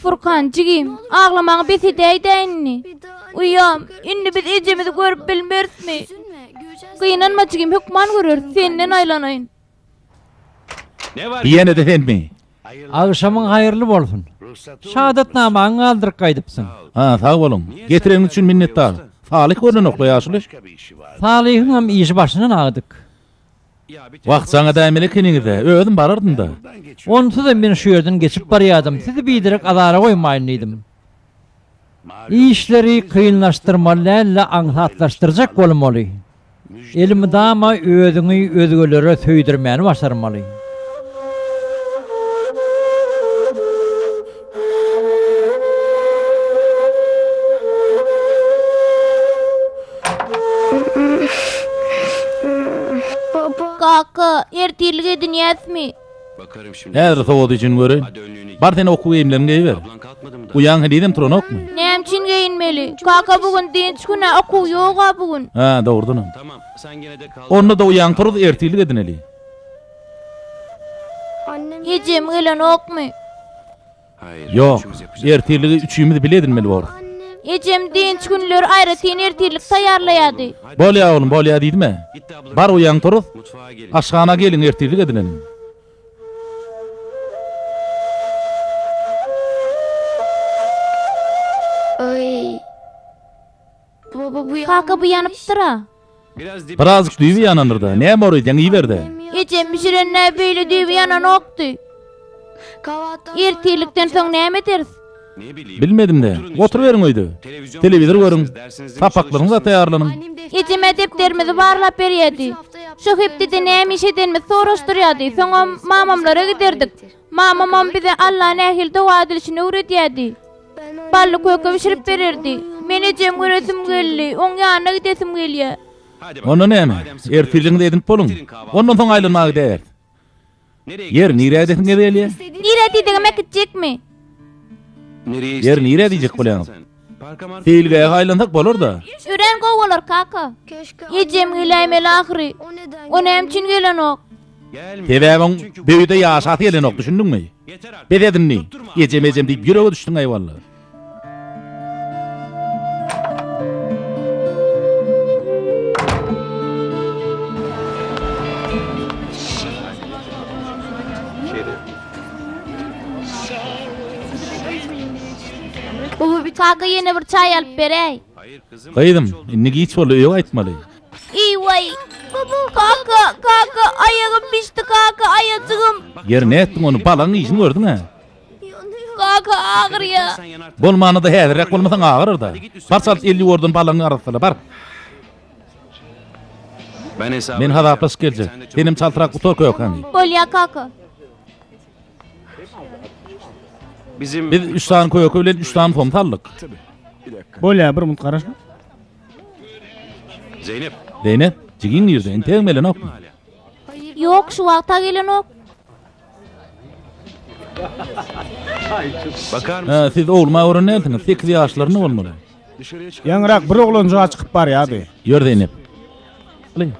Furkan jigim, aglamaňy besedäýdäňni. Uyam, indi biz ejemizi görüp bilmersmi? Gynanma jigim, hukman görür, senden aýlanaýyn. Ne var? Ýene de senmi? Agşamyň haýyrly bolsun. Şahadatnamaňy aldyryp gaýdypsyň. Ha, sag bolun. Getireň üçin minnetdar. Salih görülen okla ýaşly. Salihiň hem işi başynan agdyk. Wagt saňa dämeli kiniňizde, özüm barardym da. Onsuz da men şu ýerden geçip barýadym. Sizi bidirek alara goýmaýyn diýdim. İşleri kıyınlaştırmalarla anhatlaştıracak bolmaly. Elimi dama özüňi özgölere söýdirmäni başarmaly. Kaka, ertirlik edin ýetmi? Bakarım şimdi. Näder sowady üçin göre? Hadi önlüğünü giy. Bar seni okuw emlerini geýber. Ablan kalkmadı mı da? Uyan hediydim turanok mu? Nämçin geyinmeli? Kaka bugün dinç güne okuw ýok bugün. Ha, doğrudan. Tamam, sen gene de kal. Onu da uyan turuz ertilik edineli. Ecem gelen okmy? Hayır. Yok, üçümüz yapacağız. ertiliği üçüğümüzü bile edinmeli var. Ecem dinç günler aýratyn ertirlik taýarlaýady. Bol ya oğlum, bol ya diýdime? Gitti abla. Bar uyan turuz, Mutfağa gelin. aşağına gelin ertilik edinelim. Ay. Kaka bu ýanypdyr ha. Birazcık düýbi yananır da, näme boraýdan iýberde? Ecem pişirenler beýle düýbi ýanan okdy. Ertirlikden soň näme ederiz? Ne bileyim. Bilmedim de, oturuveriň öýde. Televizor görüň, tapaklaryňyza taýýarlanyň. Ecem edeplerimizi barlap berýärdi. Şu hepdide näme iş edenimiz soraşdyrýardy. Soňa mamamlara giderdik. Mamam bize Allah'ın ähli dua edilişini öwredýärdi. Bally köke pişirip bererdi. Men ecem göresim geldi. Oň ýanyna gidesim gelýär. Onu näme? Ertiliğini edinip bolun. Ondan soň aýlanmagy däýer. Yer nire edin gelýär? Nire diýdiňe gitjekmi? Yer nire diýjek bolýan? Fiilge aýlansak bolar da. Üren gowalar kaka. Ecem giläýmeli ahyry. O nämçin gelen ok? Tebeğin büyüde yaşatı yelen ok, düşündün mü? Bededin ni? Ecem deyip yüreğe düştün eyvallah. Kaka yine bir çay alıp berey. Hayır kızım. Gaýdym, inni giç bolu öýe aýtmaly. İyi vay. Kaka ayağım pişti kaka ayacığım. Ýerine etdiň onu balaň işini gördüň ha. Kaka ağır ya. Sen yanar. Bolmany da häzirek bolmasaň agyryr da. Barçalyk 50 wordun balaňy arasynda bar. Ben hesabı. Men hadaplaş geljek. Benim çaltyrak utorka ýok hany. Bol ya kaka. Bizim Biz 3 tane koýok bilen 3 tane fon tallyk. Bolya bir mut garaşma. Zeynep. Zeynep, jigiň ýerde enteň melen okmy? Yok şu vakta gelen ok. Bakar mısın? Ha, siz oğluma öğrenerdiniz. 8 ýaşlaryny bolmaly. Ýaňrak bir oglanjyga çykyp bar ýa-dy. Ýör Zeynep. Bilin.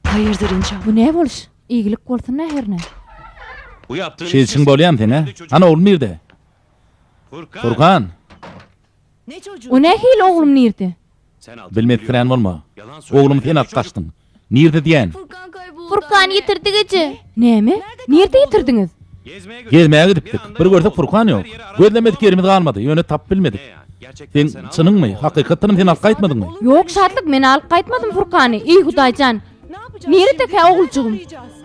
Hayırdır inca? Bu ne boluş? İyilik bolsun näherne. Bu yaptığın Şeýçiň bolýam sen ha? Ana oğlum nerede? Furkan, Ne çocuğu? O ne hil oğlum nerede? Sen aldın. bilmekdiren bolma. Yalan söyle. Oğlum sen at kaçtın. Nerede diýen? Furkan kayboldu. Furkan yitirdi gece. Ne mi? Nerede yitirdiniz? Gezmeye götür. Gezmeye gidipdik. Bir gördük Furkan yok. Gözlemedik yerimiz kalmadı. Yöne tap bilmedik. Gerçekten Sen çının mı? Hakikatini sen alıp kaytmadın mı? Yok şartlık meni alıp kaytmadım Furkan'ı. İyi Hudaycan. Ne yapacağız? Nerede şimdi? ki oğulcuğum? Arayacağız.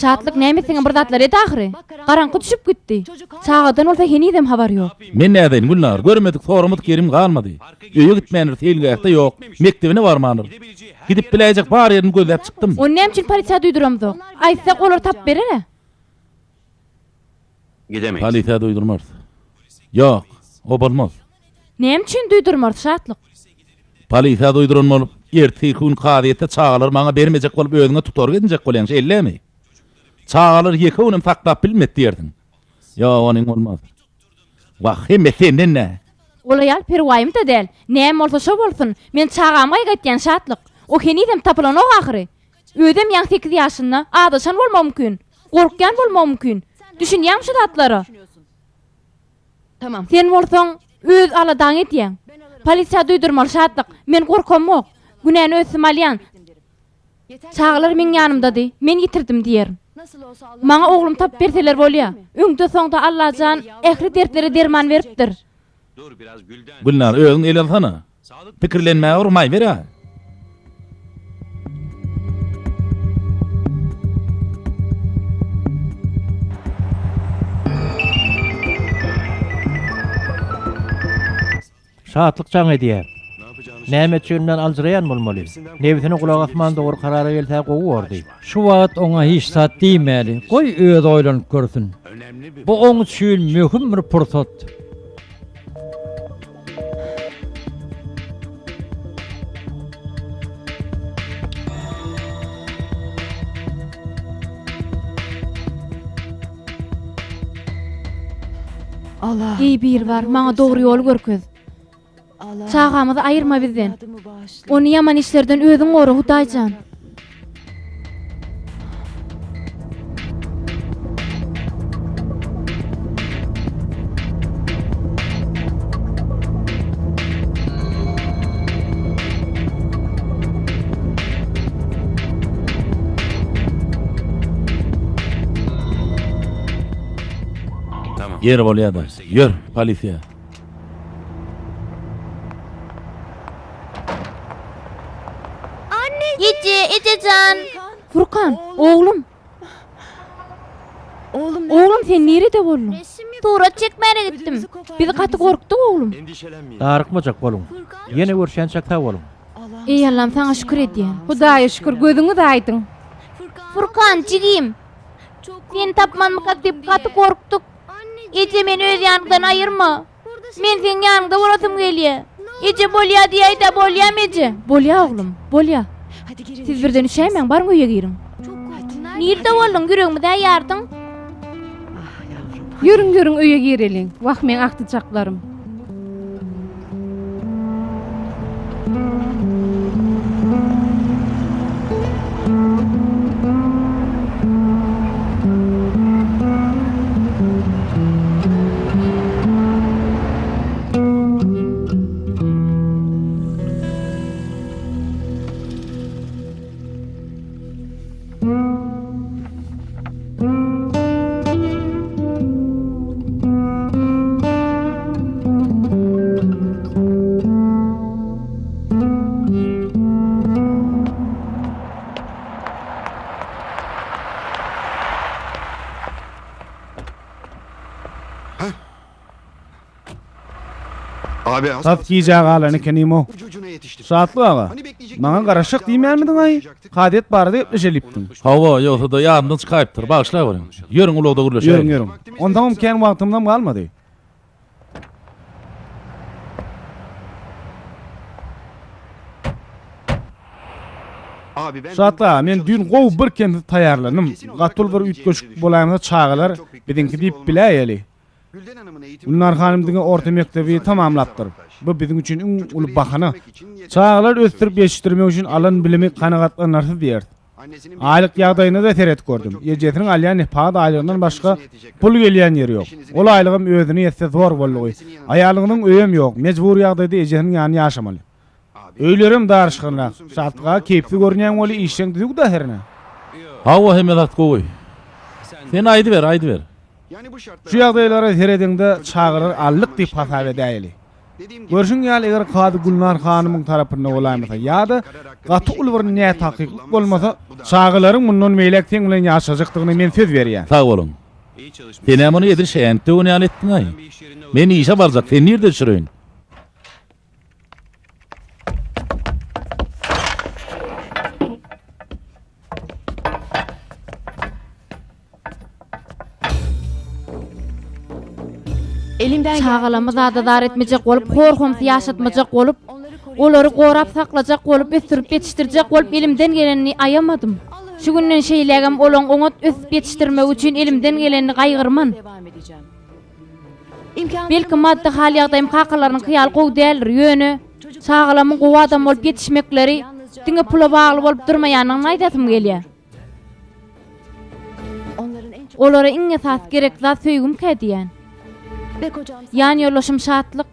Şartlık neymesin bırdatlar edi ahri. Karanqı düşüp gitti. Çağadan olsa henidem haber yok. Men nädeýin Gülnar? Görmedik, sorumyk yerim kalmadı. Öýe gitmänir, teýilgäkde yok. Mektebine barmanır. Gidip biläjek bar ýerini gözläp çykdym. O nem için polisiýa duýduramdy? Aýtsa olar tap berer. Gidemeyiz. Polisiýa duýdurmaz. Yok, o bolmaz. Nem için duýdurmaz şartlyk? Polisiýa duýduran bolup, ertesi gün kadyýetde çağalar maňa bermejek bolup özüňe tutar gidinjek bolýan ellemi? Çağalar ýeke günüm taklap bilmet diýerdin. Yo, onuň bolmaz. Wah, hemme senden ne? Olayal perwaýym da del. Nem bolsa şo bolsun. Men çağama gaýtýan şartlyk. O henidem tapylan o ahry. Ödem ýa 8 ýaşynda adaşan bolmam mümkin. Gorkýan bolmam mümkin. Düşünýäm şu datlary. Tamam. Sen bolsaň öz aladan etýän. Polisiýa duýdurmaly şartlyk. Men gorkamok. Günäni özüm alýan. Çağlar men ýanymdady. Men yitirdim diýerim. Nasıl olsa Allah. Maňa oglum tap berseler bolýa. Öňde soňda Allahjan ähli dertlere derman beripdir. Dur biraz Gülden. Gülnar, özüň el alsana. Pikirlenmäge urmaý ber ha. Şahatlyk jaň edýär. Ne yapacağını Näme üçinmen alжyraýan bolmaly. Nebitine kulak asman dogry karara gelse gowy bordy. Şu wagt oňa hiç sat diýmeli. Goý öz oýlanyp görsün. önemli bir Bu oň üçin möhüm bir pursat. Allah. İyi bir var. Maňa dogry ýol görköz. Allah. Çağamyzy aýyrma bizden. Adımı bağışla. Ony ýaman işlerden özüň goru Hudaýjan. Yer bolýar-da. Ýör, polisiýa. Ececan. Furkan, oğlum. Oğlum sen nerede boldun? Tuğra çekmere gittim. Bizi katı korktuk oğlum. Endişelenmeyin. Darıkmajak bolun. Ýene görşensek ta bolun. Ey Allah'ım sana şükür edýän. Hudaýa şükür gözüňi de aýdyň. Furkan, jigim. Sen tapmanmaka dip katı korktuk. Ece meni öz yanından ayırma. Men senin yanında bolasym gelýär. Ece bolýar diýär da bolýam Ece. Bolya oğlum, bolya. Hadi girin. Siz birden üşäýmäň, barň öýe girin. Nirde boldun, yüreğimi de yardyň. Yürüň yürüň öýe gireliň. Wagt men aktyjaklarym. Abi Sat giyjäk alany kenimo. ucucuna yetiştik. Saatlı ağa. Hani bekleyecek Maňa bir garaşyk şey diýmänmidin aý? Kadet bardy ýetleşelipdiň. Hawa ýogsa da ýarymdan çykaýpdyr. Bagşla görün. Ýörüň ulagda Yürüň gürleşeýin. yürüň. Ondan umkan wagtymdan galmady. Abi ben Saatlı ağa, men dün gow bir kendi taýarlanym. Gatul bir ütgeşik bolaýmda çağılar bidiňki diýip biläýeli. Gülden Hanım'ın eğitim Bunlar hanımdyň orta mektebi tamamlapdyr. Bu bizim üçin iň uly bahana. Çağılar östirip ýetişdirmek üçin alan bilimi kanagatlanarsa diýer. annesinin Aylyk ýagdaýyna da teret gördüm. Ýejetiniň alýan nehpad aýlygyndan başga pul gelýän ýeri ýok. Ol aýlygym özüni ýetse zor boldy. Aýalygynyň öýem ýok. Mejbur ýagdaýda ejetiň ýanyny ýaşamaly. Öýlerim darşgynlar. Şatga kepli görnýän boly işeň düzük da herine. Hawa hemelat gowy. Sen aýdy ver. yani bu şartlar Şu ýagdaýlara herediňde çağırar allyk diýip hasap edäýeli. dediğim gibi Görşüň ýaly eger Kady Gulnar hanymyň tarapynda bolaýmasa ýa-da gaty ulwyr näme takyk bolmasa çağılaryň mundan meýlek teň bilen ýaşajakdygyny men söz berýän. Sag bolun. İyi çalışmış. Sen hem onu yedirşeýän, töwüni etdiň aý. Bir iş yerinde Men işe barzak, sen nirde düşürüň? Elimden Çağalamy zadadar etmejek bolup, korkumsy ýaşatmajak bolup, olary gorap saklajak bolup, ösürip ýetişdirjek bolup elimden gelenini aýamadym. Şu günden şeýlegem olaň oňat ösüp ýetişdirmek üçin elimden geleni gaýgyrman. devam edeceğim. İmkan Belki maddi hal ýagdaýym kakalaryň hyýal gowy däldir ýöne. Çağalamyň gowy adam bolup ýetişmekleri diňe pula bagly bolup durmaýanyny aýdasym gelýär. onların en çok Olara iň esas gerek zat söýgüm kädiýän. ve kocam Ýani ýollaşym şatlyk.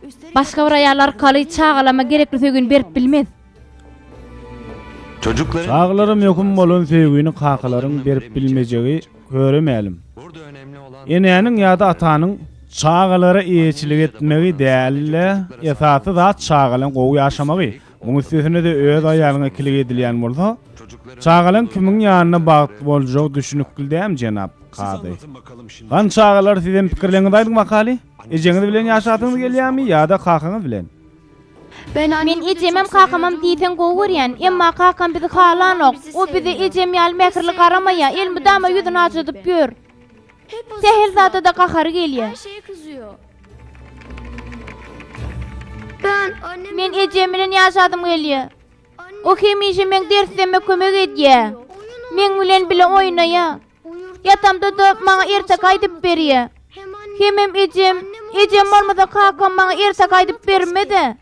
üstelik Başga bir aýallar kaly çağalama gerekli söýgüni berip bilmez. Çocukların Çağlarym ýokum bolan söýgüni kakalaryň berip bilmejegi göremeýälim. burada önemli olan Eneýäniň ýa-da atanyň çağalara eýetçilik etmegi dälle, esasy zat çağalan gowy ýaşamagy. Muňa sözüne de öz aýalyna kilik edilýän bolsa, çocukların çağalan kimiň ýanyna bagty boljak düşünükli däm jenap Kady. anlatın bakalım şimdi. Gan çağalar sizin pikirleňiňiz aýdyň makaly? Ejeňiz bilen ýaşatyňyz gelýärmi ýa-da kakyňyz bilen? ben Men ejemem kakamam diýsen gowy görýän, emma kakam bizi halanok. O bizi ejem ýaly mekirli garamaýa, elmi dama ýüzüni açyp gör. Sehel zata da kakary gelýär. şeye kızıyor. Men ejem bilen ýaşadym gelýär. O hemişe men dersleme kömek edýär. Men bilen bile oýnaýar. Yatamda da maňa ertek aýdyp berýär. Hemem ejem bolmasa kakam maňa ertek aýdyp bermedi.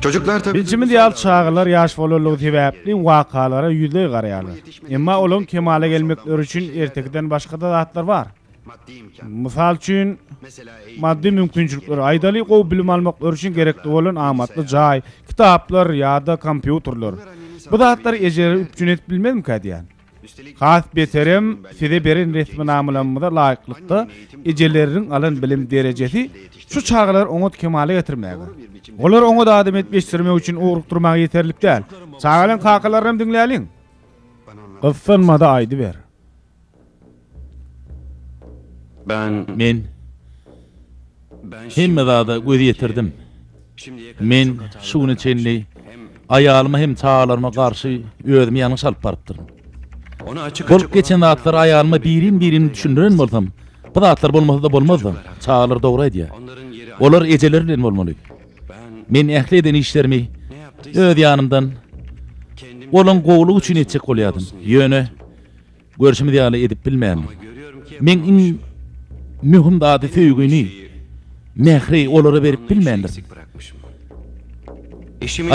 çocuklar tabii Bilçimi diýal çağalar ýaş bolanlygy sebäpli wakalara ýüzey garaýarlar. Emma olaň kemale gelmekleri üçin ertekden başga da zatlar bar. maddi imkan. Mysal üçin Mesela eğitim, maddi mümkinçilikler aýdaly gowy bilim almaklar üçin gerekli bolan amatly jaý, kitaplar ýa-da kompýuterler. Bu zatlar ejeri üpjün et bilmezmi kädiýän? Has beterem size berin resmi namulanmada laýyklykda ejeleriniň alan bilim derejesi şu çağlar oňat kemale getirmäge. Olar oňa da adam etmeşdirmek üçin uğrup durmak yeterlik däl. Çağalan kakalaryny dinläliň. Gyssanmada aýdy ber. Men hemme zada göz yetirdim. Men şunu çenli aýalyma hem çağalarıma garşy özümi ýanyş alyp barypdyrm. Bolup geçen zatlar aýalyma birin düşündiren bolsam, bu zatlar bolmasa da bolmazdy. Çağalar dogry aýdýar. Olar ejeler bilen bolmaly. Men ähli eden işlerimi öz ýanymdan olan gowluk üçin etjek bolýardym. Ýöne görüşimi ýaly edip bilmän. Men iň mühim zady söýgüni mehri olara berip bilmändir.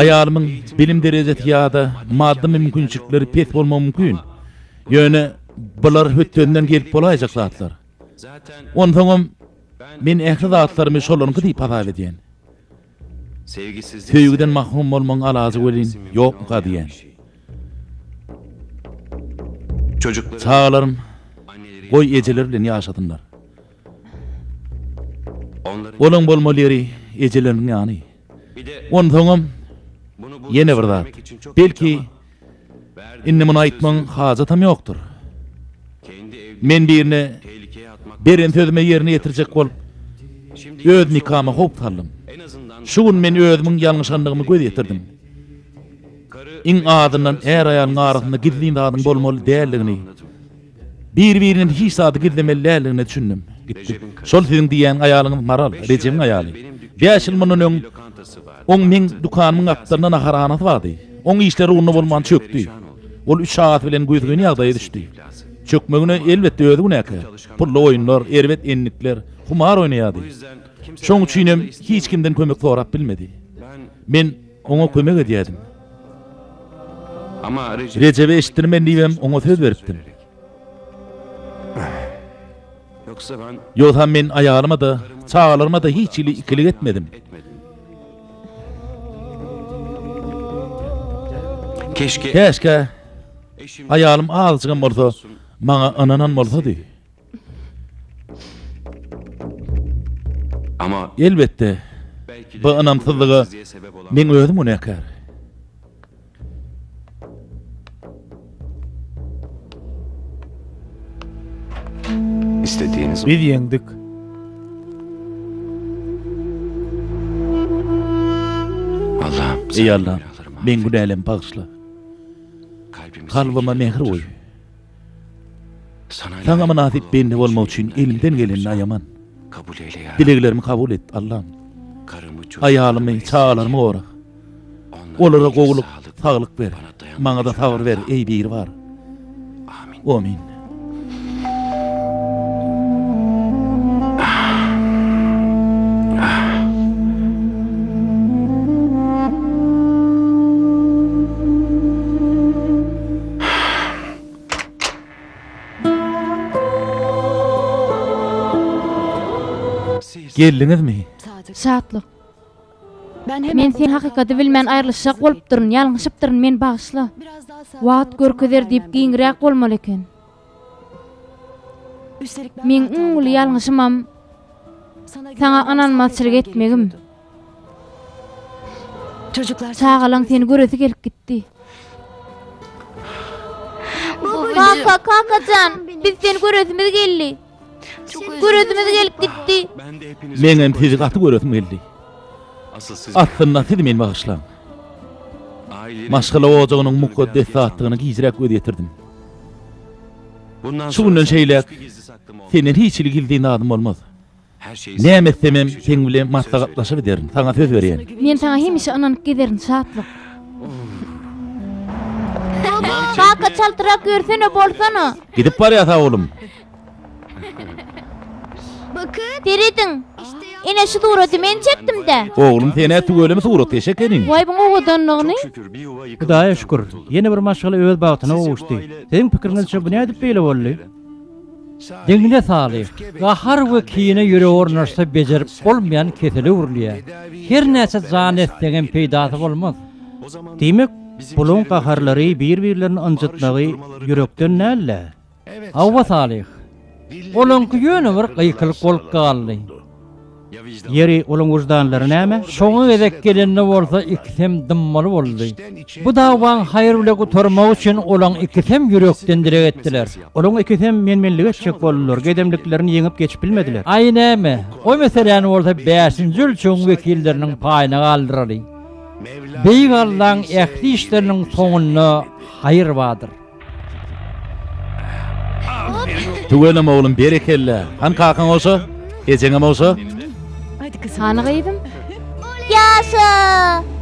Aýalymyň bilim derejesi ýa-da maddi mümkinçilikleri pes bolmagy mümkin. Ýöne bular hötdenden gelip bolaýjak zatlar. Ondan men ähli zatlarymy şolanyňky diýip hasap edýän. Söýgüden mahrum bolmaň alazy welin ýokmuka diýen. Çağlarym goý ejeler bilen ýaşadynlar. Olaň bolmaly ejeleriniň ýany. Ondan ýene bir zat. Belki inni muny aýtmaň hajatam ýokdur. Men birine beren sözüme ýerine ýetirjek bolup öz nikahıma hop talym. Şu gün men özümiň ýalňyşanlygymy göz ýetirdim. İň adından her aýalyň arasynda gizliň zadyň bolmaly däldigini, bir-biriniň hiç zady gizlemelärligini düşündim. Gittim. Şol siziň diýen aýalyň maral, Recep'iň aýaly. 5 ýyl mundan öň oň men dukanynyň aptaryndan aharanat bardy. Oň işleri uňa bolman çökdi. Ol 3 saat bilen gözgöni ýagdaýa düşdi. Çökmegine elbetde özü günäke. Pully oýunlar, erbet enlikler, humar oýnaýardy. Şoň üçin hiç kimden kömek sorap bilmedi. Men oňa kömek edýärdim. Recep'e eşitdirmen diýem oňa söz beripdim. Ýoksa men aýalyma da, çağalarıma da hiç ili ikilik etmedim. Keşke aýalym azgyn bolsa, maňa ananan bolsady. Elbetde bu anamsızlygy men özüm günäkär. İstediğiniz Biz yeňdik. Allah'ım. Ey Allah, men günälerimi bagyşla. Kalbyma mehr oý. Sana münasip bende bolmak üçin elimden geleni aýaman. Dileglerimi kabul et Allah'ım. Aýalymy, çağalarymı gora. Olara gowluk, saglyk ber. Maňa da sabır ber, ey bir var. Amin. Geldiňizmi? Şatlyk. Ben Men sen hakykati bilmän aýrylyşjak bolup durun, ýalňyşyp durun, men bagyşla. Wagt görkezer diýip giňrek bolmaly eken. Men uňly ýalňyşymam. Sana ananmaçylyk etmegim. Çağalaň seni göresi gelip gitdi. Kakacan, biz seni göresimiz geldi. Görüzümüz gelip gitti. Menem tezi gaty görüsüm geldi. Aslında siz men bagyşlan. Maşgala ojagynyň mukaddes zatlygyny gizrek göz ýetirdim. Şu günden şeýlek senden hiç ili gildiğin adım olmaz. Näme etsemem sen bilen maslahatlaşyp ederim. Sana söz berýän. Men sana hemişe ananyp giderin şatlyk. Kaka çaltyrak görsene bolsana. Gidip barýasa oğlum. Diridin. Ene şu duraty men çekdim de. Oğlum sene tügölemi surat teşek edin. Vay bu oğudanlygyny. Hudaýa şükür. Ýene bir maşgala öz bagtyna owuşdy. Seň pikiriňizçe bu nädip beýle boldy? Diňine salyk. Gahar we kine ýüregi ornaşsa bejerip bolmaýan keseli urlýar. Her näçe jan etdiňem peýdasy bolmaz. Diýmek Bulun qaharlary bir-birlerini anjytmagy yürekden näle? Awwa Salih. Olonky ýöne bir gıýkylyk bolup galdy. Yeri olan wujdanlary näme? Şoňa gezek gelenine bolsa ikisem dymmaly boldy. Bu dawaň haýır bilen gutarmak üçin olaň ikisem yürekden direk etdiler. Olan ikisem menmenlik etjek boldular, gedemliklerini ýeňip geçip bilmediler. Ay näme? O meseleni bolsa 5-nji ülçüň wekilleriniň paýyna galdyrdy. Beýik Allahyň ähli işleriniň soňuna haýır bardyr. Tügelim oğlum berekelle. Han kakan olsa, ejeňem olsa. Hadi kızım. Sana gıydым. Yaşa!